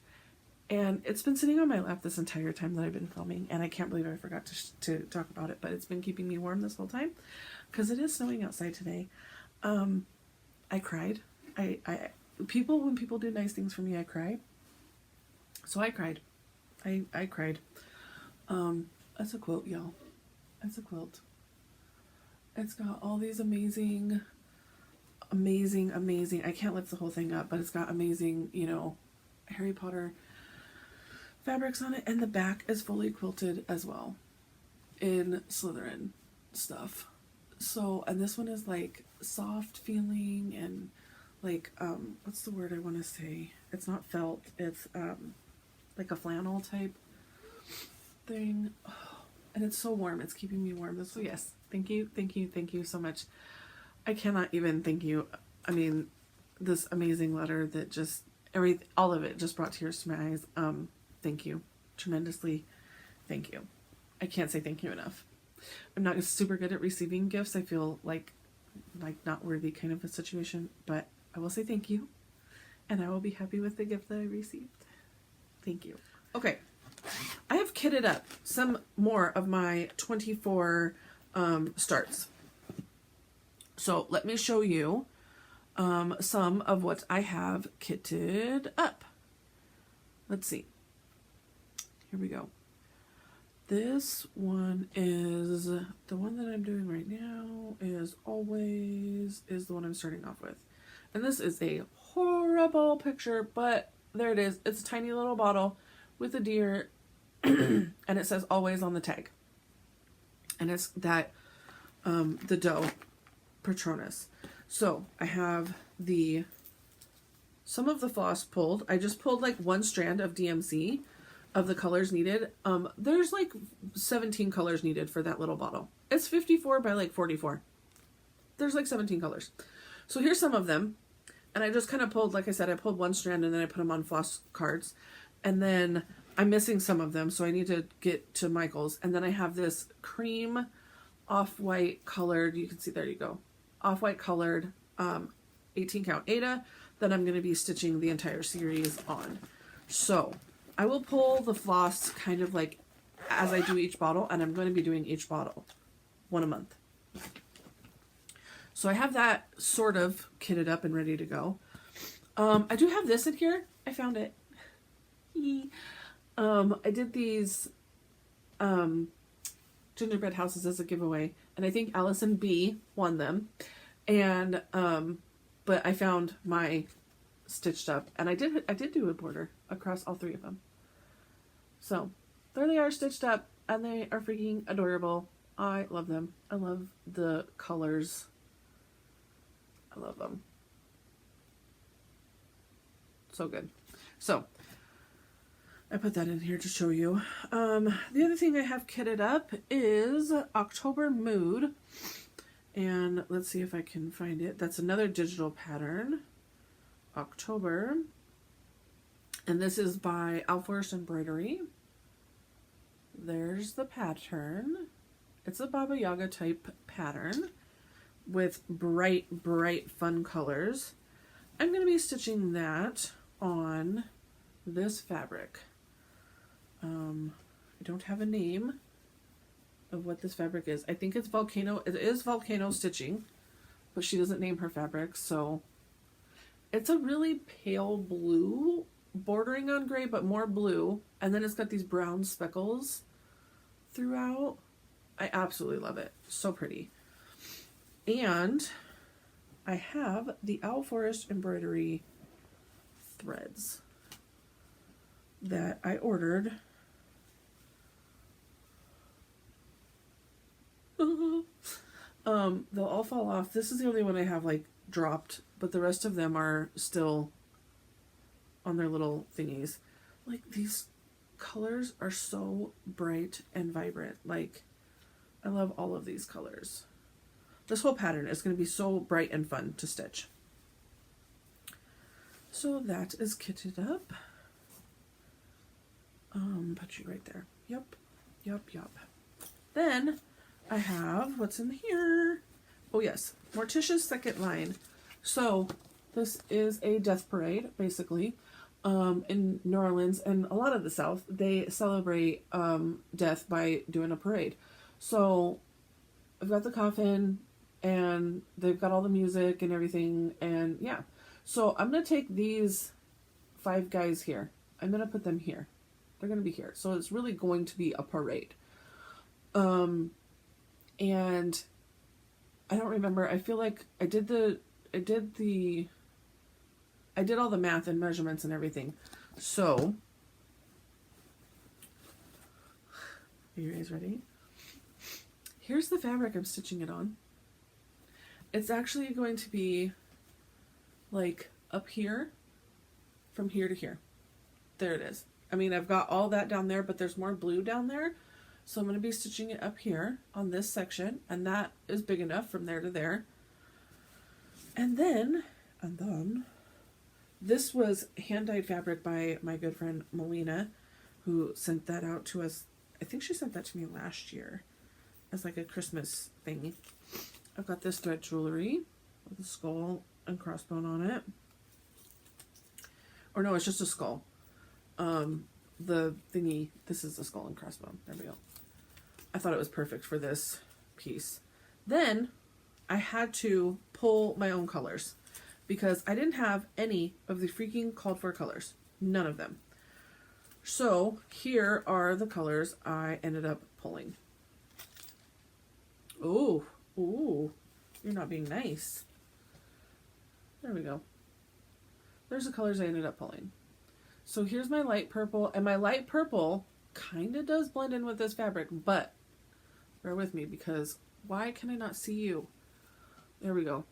And it's been sitting on my lap this entire time that I've been filming, and I can't believe I forgot to talk about it, but it's been keeping me warm this whole time because it is snowing outside today. I cried. When people do nice things for me, I cry. So I cried. I cried. That's a quilt, y'all. That's a quilt. It's got all these amazing, I can't lift the whole thing up, but it's got amazing, you know, Harry Potter fabrics on it, and the back is fully quilted as well in Slytherin stuff. So, and this one is like soft feeling and like, what's the word I want to say? It's not felt, it's like a flannel type thing. Oh, and it's so warm. It's keeping me warm. So yes, thank you so much. I cannot even thank you. I mean, this amazing letter that just all of it just brought tears to my eyes. Thank you tremendously. Thank you. I can't say thank you enough. I'm not super good at receiving gifts. I feel like not worthy kind of a situation, but I will say thank you, and I will be happy with the gift that I received. Thank you. Okay, I have kitted up some more of my 24 starts. So let me show you some of what I have kitted up. Let's see. Here we go. This one is the one that I'm doing right now, is the one I'm starting off with. And this is a horrible picture, but there it is. It's a tiny little bottle with a deer and it says always on the tag. And it's that the doe Patronus. So I have some of the floss pulled. I just pulled like one strand of DMC of the colors needed. There's like 17 colors needed for that little bottle. It's 54 by like 44. There's like 17 colors. So here's some of them. And I just kind of pulled, like I said, I pulled one strand and then I put them on floss cards. And then I'm missing some of them, so I need to get to Michael's. And then I have this cream off-white colored, you can see, there you go, off-white colored 18 count Aida that I'm going to be stitching the entire series on. So I will pull the floss kind of like as I do each bottle, and I'm going to be doing each bottle one a month. So I have that sort of kitted up and ready to go. I do have this in here. I found it. I did these gingerbread houses as a giveaway, and I think Allison B won them. And but I found my stitched up, and I did do a border across all three of them. So there they are, stitched up, and they are freaking adorable. I love them. I love the colors. I love them. So good. So I put that in here to show you. The other thing I have kitted up is October Mood. And let's see if I can find it. That's another digital pattern. October. And this is by Alforce Embroidery. There's the pattern. It's a Baba Yaga type pattern with bright, bright, fun colors. I'm going to be stitching that on this fabric. I don't have a name of what this fabric is. I think it's Volcano. It is Volcano stitching, but she doesn't name her fabric, so it's a really pale blue bordering on gray, but more blue, and then it's got these brown speckles throughout. I absolutely love it. So pretty. And I have the Alforce Embroidery threads that I ordered. They'll all fall off. This is the only one I have like dropped, but the rest of them are still on their little thingies. Like, these colors are so bright and vibrant. Like, I love all of these colors. This whole pattern is going to be so bright and fun to stitch. So that is kitted up. Put you right there. Yep. Then I have what's in here. Oh yes, Morticia's second line. So this is a death parade, basically, in New Orleans and a lot of the South. They celebrate death by doing a parade. So I've got the coffin, and they've got all the music and everything, and yeah. So I'm gonna take these 5 guys here. I'm gonna put them here. They're gonna be here. So it's really going to be a parade. And I don't remember. I feel like I did all the math and measurements and everything. So, are you guys ready? Here's the fabric I'm stitching it on. It's actually going to be like up here, from here to here. There it is. I mean, I've got all that down there, but there's more blue down there. So I'm going to be stitching it up here on this section, and that is big enough from there to there. And then, this was hand-dyed fabric by my good friend Melina, who sent that out to us. I think she sent that to me last year as like a Christmas thingy. I've got this thread jewelry with a skull and crossbone on it. Or no, it's just a skull. The thingy, this is the skull and crossbone. There we go. I thought it was perfect for this piece. Then I had to pull my own colors because I didn't have any of the freaking called for colors. None of them. So here are the colors I ended up pulling. Ooh, you're not being nice. There we go. There's the colors I ended up pulling. So here's my light purple, and my light purple kind of does blend in with this fabric, but bear with me because why can I not see you? There we go.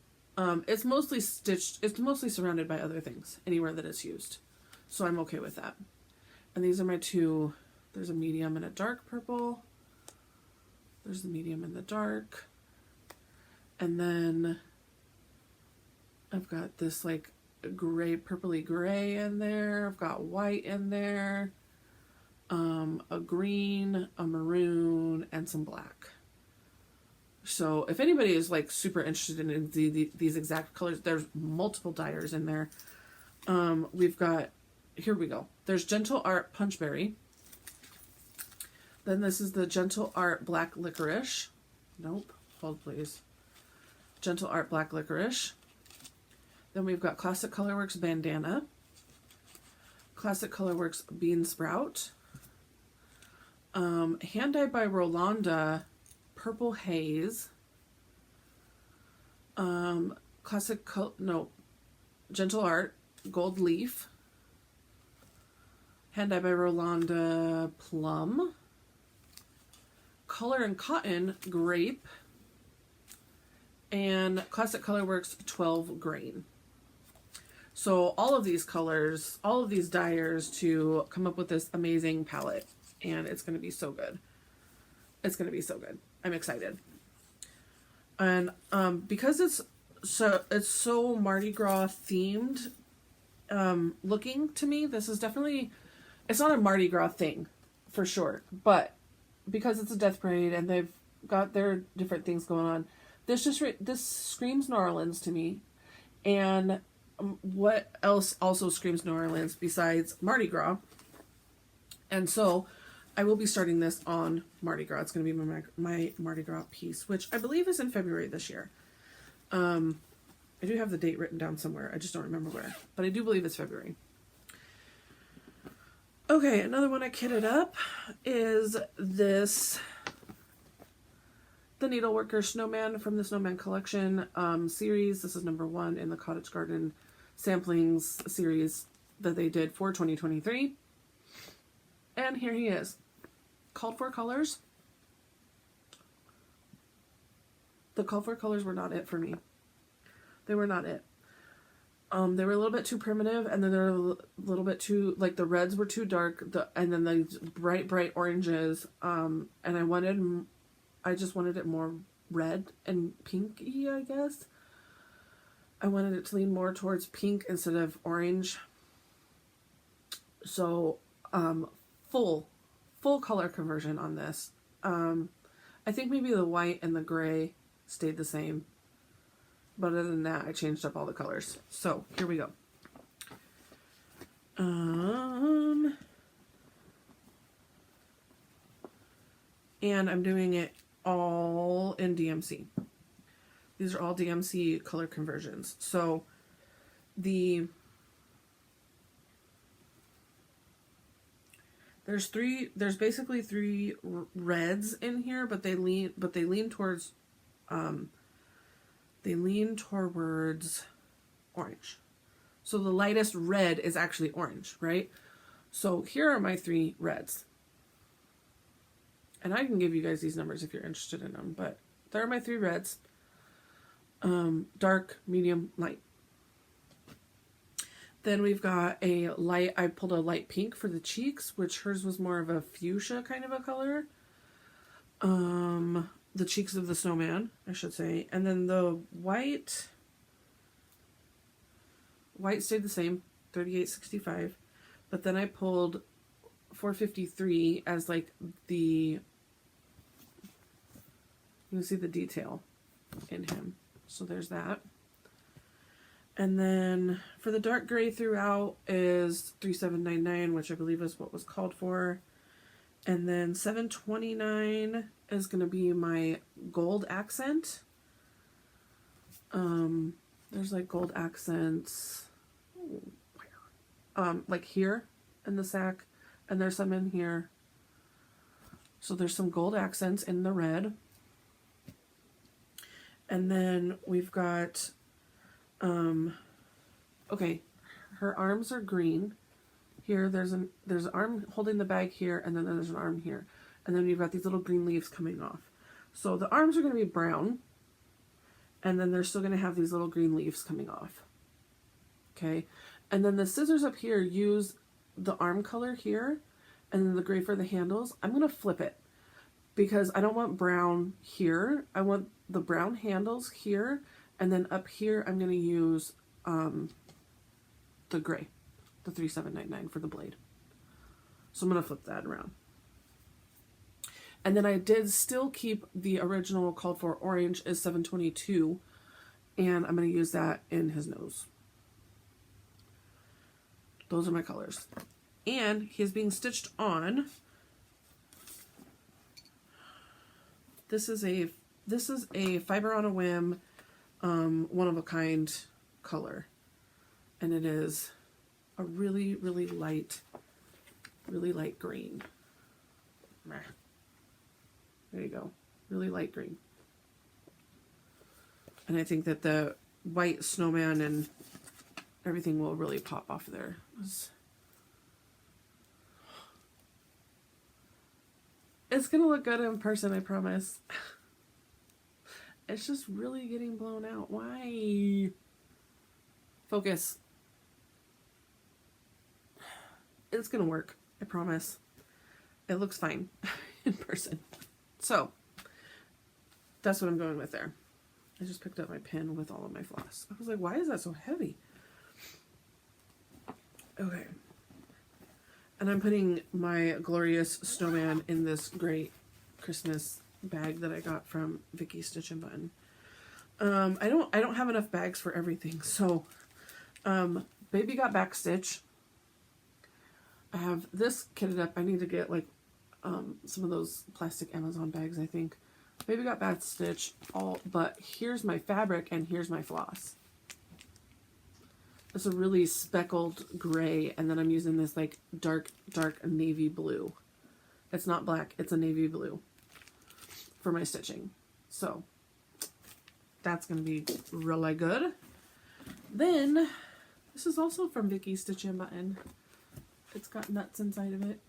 It's mostly stitched, it's mostly surrounded by other things anywhere that it's used. So I'm okay with that. And these are my two, there's a medium and a dark purple. There's the medium and the dark. And then I've got this like gray, purpley gray in there. I've got white in there, a green, a maroon, and some black. So if anybody is like super interested in these exact colors, there's multiple dyers in there. We've got, here we go. There's Gentle Art Punchberry. Then this is the Gentle Art Black Licorice. Nope, hold please. Gentle Art Black Licorice. Then we've got Classic Colorworks Bandana, Classic Colorworks Bean Sprout, hand dyed by Rolanda Purple Haze, Gentle Art Gold Leaf, hand dyed by Rolanda Plum, Color and Cotton Grape, and Classic Colorworks 12 Grain. So all of these colors, all of these dyers to come up with this amazing palette. And it's going to be so good. It's going to be so good. I'm excited. And because it's so Mardi Gras themed looking to me, this is definitely, it's not a Mardi Gras thing for sure, but because it's a death parade and they've got their different things going on, this screams New Orleans to me. And what else also screams New Orleans besides Mardi Gras? And so I will be starting this on Mardi Gras. It's going to be my Mardi Gras piece, which I believe is in February this year. I do have the date written down somewhere. I just don't remember where, but I do believe it's February. Okay, another one I kitted up is this, the Needleworker Snowman from the Snowman Collection series. This is number 1 in the Cottage Garden Samplings series that they did for 2023. And here he is. Called for colors. The called for colors were not it for me. They were not it. They were a little bit too primitive, and then they're a little bit too, like, the reds were too dark, and then the bright oranges, and I just wanted it more red and pinky, I guess. I wanted it to lean more towards pink instead of orange. So, full color conversion on this. I think maybe the white and the gray stayed the same. But other than that, I changed up all the colors. So, here we go. And I'm doing it all in DMC. These are all DMC color conversions. So, there's basically 3 reds in here, but they lean towards orange. So the lightest red is actually orange, right? So here are my 3 reds. And I can give you guys these numbers if you're interested in them, but there are my 3 reds. Dark, medium, light. Then we've got a light, I pulled a light pink for the cheeks, which hers was more of a fuchsia kind of a color. The cheeks of the snowman, I should say. And then the white stayed the same, 3865. But then I pulled 453 as like you can see the detail in him. So there's that. And then for the dark gray throughout is 3799, which I believe is what was called for. And then 729 is going to be my gold accent. There's like gold accents like here in the sack, and there's some in here. So there's some gold accents in the red. And then we've got okay, her arms are green. Here there's an arm holding the bag here, and then there's an arm here. And then you've got these little green leaves coming off. So the arms are going to be brown, and then they're still going to have these little green leaves coming off. Okay, and then the scissors up here use the arm color here, and then the gray for the handles. I'm going to flip it because I don't want brown here. I want the brown handles here, and then up here I'm going to use the gray, the 3799 for the blade. So I'm going to flip that around. And then I did still keep the original called for orange is 722, and I'm going to use that in his nose. Those are my colors. And he's being stitched on. This is a Fiber on a Whim, one of a kind color. And it is a really, really light green. There you go. Really light green. And I think that the white snowman and everything will really pop off there. It's going to look good in person, I promise. It's just really getting blown out. Why? Focus. it's gonna work. I promise. It looks fine in person. So that's what I'm going with there. I just picked up my pen with all of my floss. I was like, why is that so heavy? Okay. And I'm putting my glorious snowman in this great Christmas bag that I got from Vicky Stitch and Button. I don't have enough bags for everything. So, Baby got back stitch. I have this kitted up. I need to get like some of those plastic Amazon bags, I think. Baby got back stitch, but here's my fabric and here's my floss. It's a really speckled gray, and then I'm using this like dark navy blue. It's not black, it's a navy blue for my stitching. So that's going to be really good. Then this is also from Vicky Stitch and Button. It's got nuts inside of it.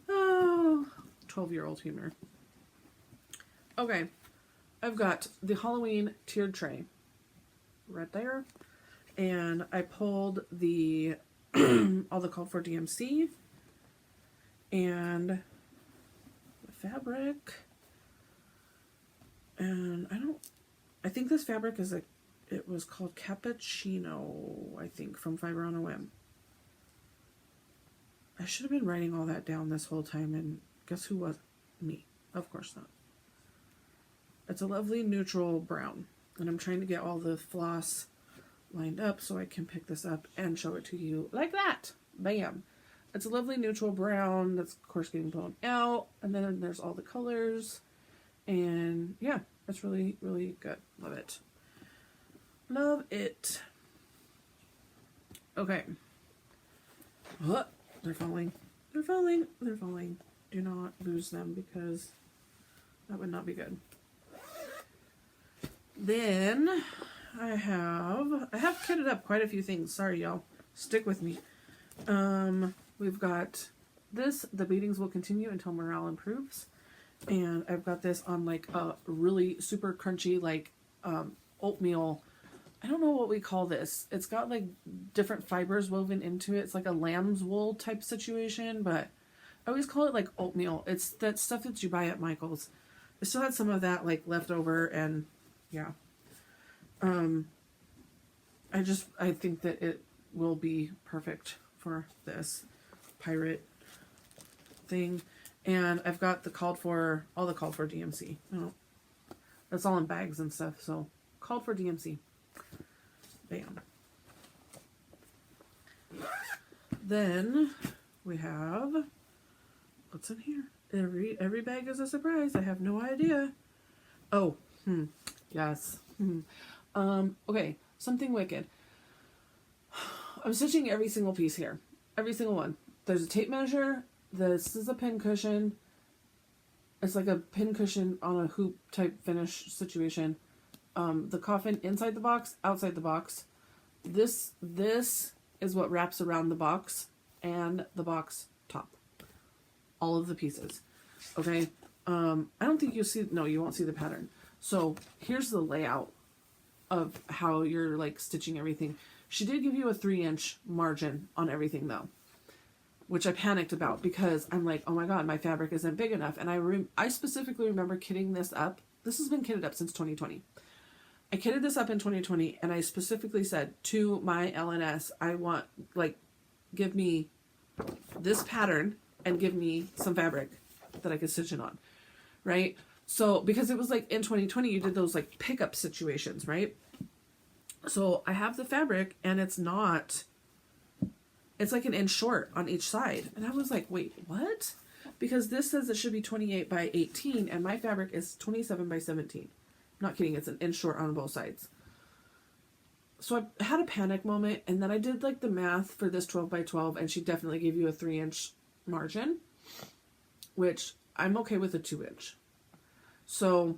Oh, 12-year-old humor. Okay, I've got the Halloween tiered tray right there, and I pulled the all the called for DMC and the fabric, and I think this fabric is it was called Cappuccino, I think, from Fiber on a Whim. I should have been writing all that down this whole time, and guess who was me? Of course not. It's a lovely neutral brown, and I'm trying to get all the floss lined up so I can pick this up and show it to you like that. Bam! It's a lovely neutral brown that's of course getting blown out, and then there's all the colors, and yeah, it's really, really good. Love it. Love it. Okay. Oh, they're falling. They're falling. They're falling. Do not lose them because that would not be good. Then I have kitted up quite a few things. Sorry, y'all. Stick with me. We've got this. The beatings will continue until morale improves. And I've got this on like a really super crunchy like oatmeal. I don't know what we call this. It's got like different fibers woven into it. It's like a lamb's wool type situation, but I always call it like oatmeal. It's that stuff that you buy at Michael's. I still had some of that like left over, and yeah. I think that it will be perfect for this pirate thing. And I've got all the called for DMC. Oh, that's all in bags and stuff, so called for DMC. Bam. Then we have, what's in here? Every bag is a surprise. I have no idea. Oh, yes. Okay, something wicked. I'm stitching every single piece here. Every single one. There's a tape measure. This is a pin cushion. It's like a pin cushion on a hoop type finish situation. The coffin inside the box, outside the box. This is what wraps around the box and the box top. All of the pieces. Okay. I don't think you'll see, no, you won't see the pattern. So here's the layout of how you're like stitching everything. She did give you a 3-inch margin on everything though, which I panicked about because I'm like, oh my God, my fabric isn't big enough. And I specifically remember kitting this up. This has been kitted up since 2020. I kitted this up in 2020, and I specifically said to my LNS, I want, like, give me this pattern and give me some fabric that I could stitch it on, right? So, because it was like in 2020, you did those like pickup situations, right? So I have the fabric, and it's like an inch short on each side. And I was like, wait, what? Because this says it should be 28 by 18, and my fabric is 27 by 17. Not kidding, it's an inch short on both sides. So I had a panic moment, and then I did like the math for this 12 by 12, and she definitely gave you a 3-inch margin, which I'm okay with a 2-inch. So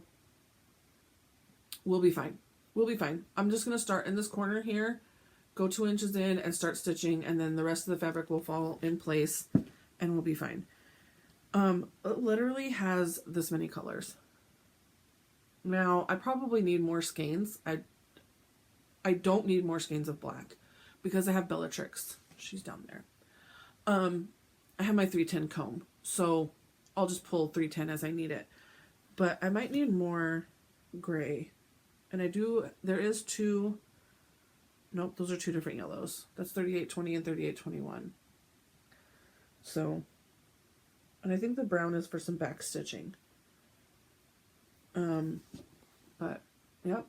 we'll be fine. We'll be fine. I'm just going to start in this corner here, go 2 inches in and start stitching, and then the rest of the fabric will fall in place and we'll be fine. It literally has this many colors. Now, I probably need more skeins. I don't need more skeins of black because I have Bellatrix. She's down there. I have my 310 comb, so I'll just pull 310 as I need it. But I might need more gray. And there is two, nope, those are two different yellows. That's 3820 and 3821. So, and I think the brown is for some back stitching. But, yep.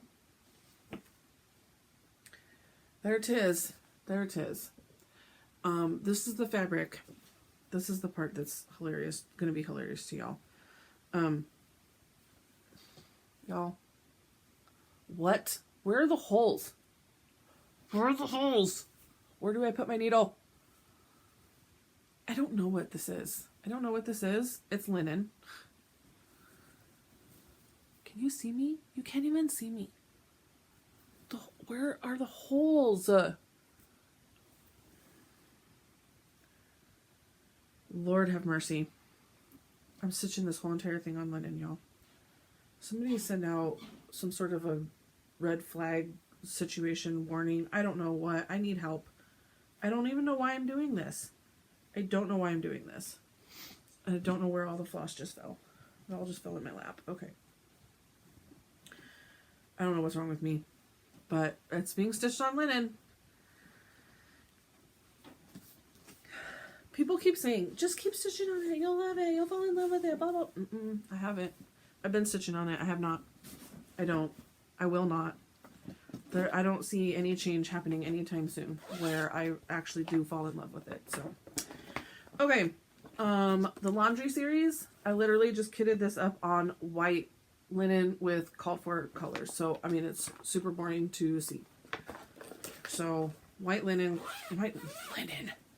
There it is. There it is. This is the fabric. This is the part that's hilarious, going to be hilarious to y'all. Y'all, what? Where are the holes? Where are the holes? Where do I put my needle? I don't know what this is. I don't know what this is. It's linen. Can you see me? You can't even see me. Where are the holes? Lord have mercy. I'm stitching this whole entire thing on linen, y'all. Somebody send out some sort of a red flag situation warning. I don't know what. I need help. I don't even know why I'm doing this. I don't know why I'm doing this. And I don't know where all the floss just fell. It all just fell in my lap. Okay. I don't know what's wrong with me. But it's being stitched on linen. People keep saying, just keep stitching on it. You'll love it. You'll fall in love with it. Blah, blah. I haven't. I've been stitching on it. I have not. I don't. I will not. I don't see any change happening anytime soon where I actually do fall in love with it. So, okay. The laundry series, I literally just kitted this up on white linen with called for colors. So, I mean, it's super boring to see. So, white linen.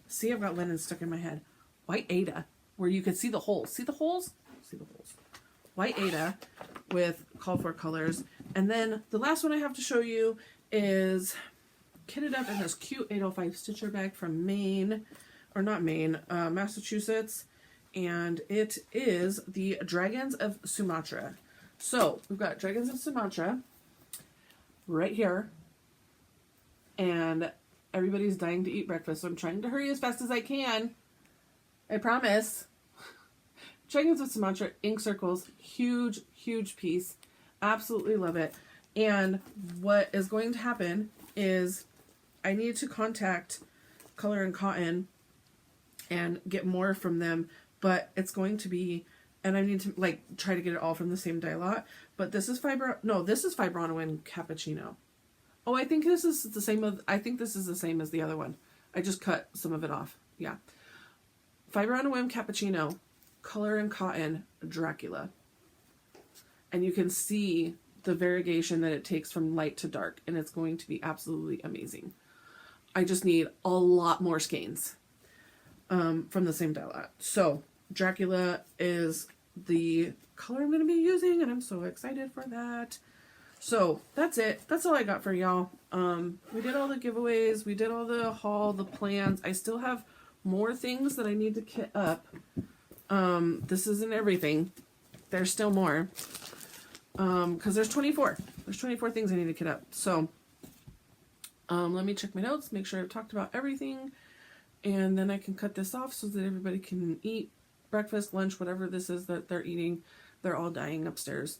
See, I've got linen stuck in my head. White Aida, where you could see the holes. See the holes? See the holes. White Aida with called for colors. And then the last one I have to show you is kitted up in this cute 805 stitcher bag from Maine, or not Maine, Massachusetts. And it is the Dragons of Sumatra. So we've got Dragons of Sumatra right here. And everybody's dying to eat breakfast, so I'm trying to hurry as fast as I can. I promise. Dragons of Sumatra, ink circles, huge, huge piece. Absolutely love it. And what is going to happen is I need to contact Color and Cotton and get more from them, but it's going to be, and I need to like try to get it all from the same dye lot. But this is this is Fibronowin Cappuccino. Oh, I think this is the same I think this is the same as the other one. I just cut some of it off. Yeah. Fibronowin Cappuccino, Color and Cotton, Dracula. And you can see the variegation that it takes from light to dark, and it's going to be absolutely amazing. I just need a lot more skeins from the same dye lot. So, Dracula is the color I'm going to be using, and I'm so excited for that. So that's it. That's all I got for y'all. We did all the giveaways. We did all the haul, the plans. I still have more things that I need to kit up. This isn't everything. There's still more. Because there's 24. There's 24 things I need to kit up. So let me check my notes, make sure I've talked about everything, and then I can cut this off so that everybody can eat breakfast, lunch, whatever this is that they're eating. They're all dying upstairs.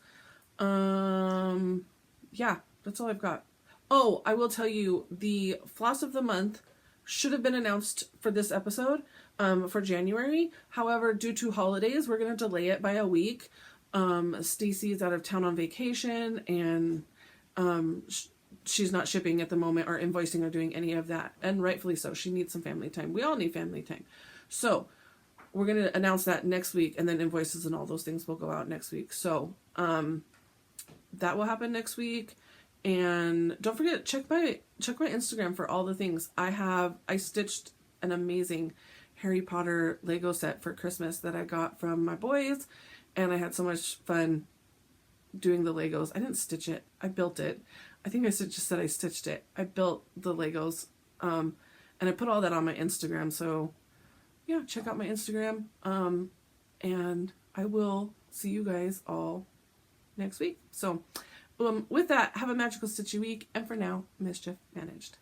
Yeah, that's all I've got. Oh, I will tell you, the floss of the month should have been announced for this episode, for January. However, due to holidays, we're going to delay it by a week. Stacie is out of town on vacation, and, she's not shipping at the moment or invoicing or doing any of that. And rightfully so. She needs some family time. We all need family time. So we're going to announce that next week, and then invoices and all those things will go out next week. So, that will happen next week. And don't forget, check my Instagram for all the things. I stitched an amazing Harry Potter Lego set for Christmas that I got from my boys, and I had so much fun doing the Legos. I didn't stitch it. I built it. I think I just said I stitched it. I built the Legos, and I put all that on my Instagram. So yeah, check out my Instagram. And I will see you guys all next week. So with that, have a magical stitchy week, and for now, mischief managed.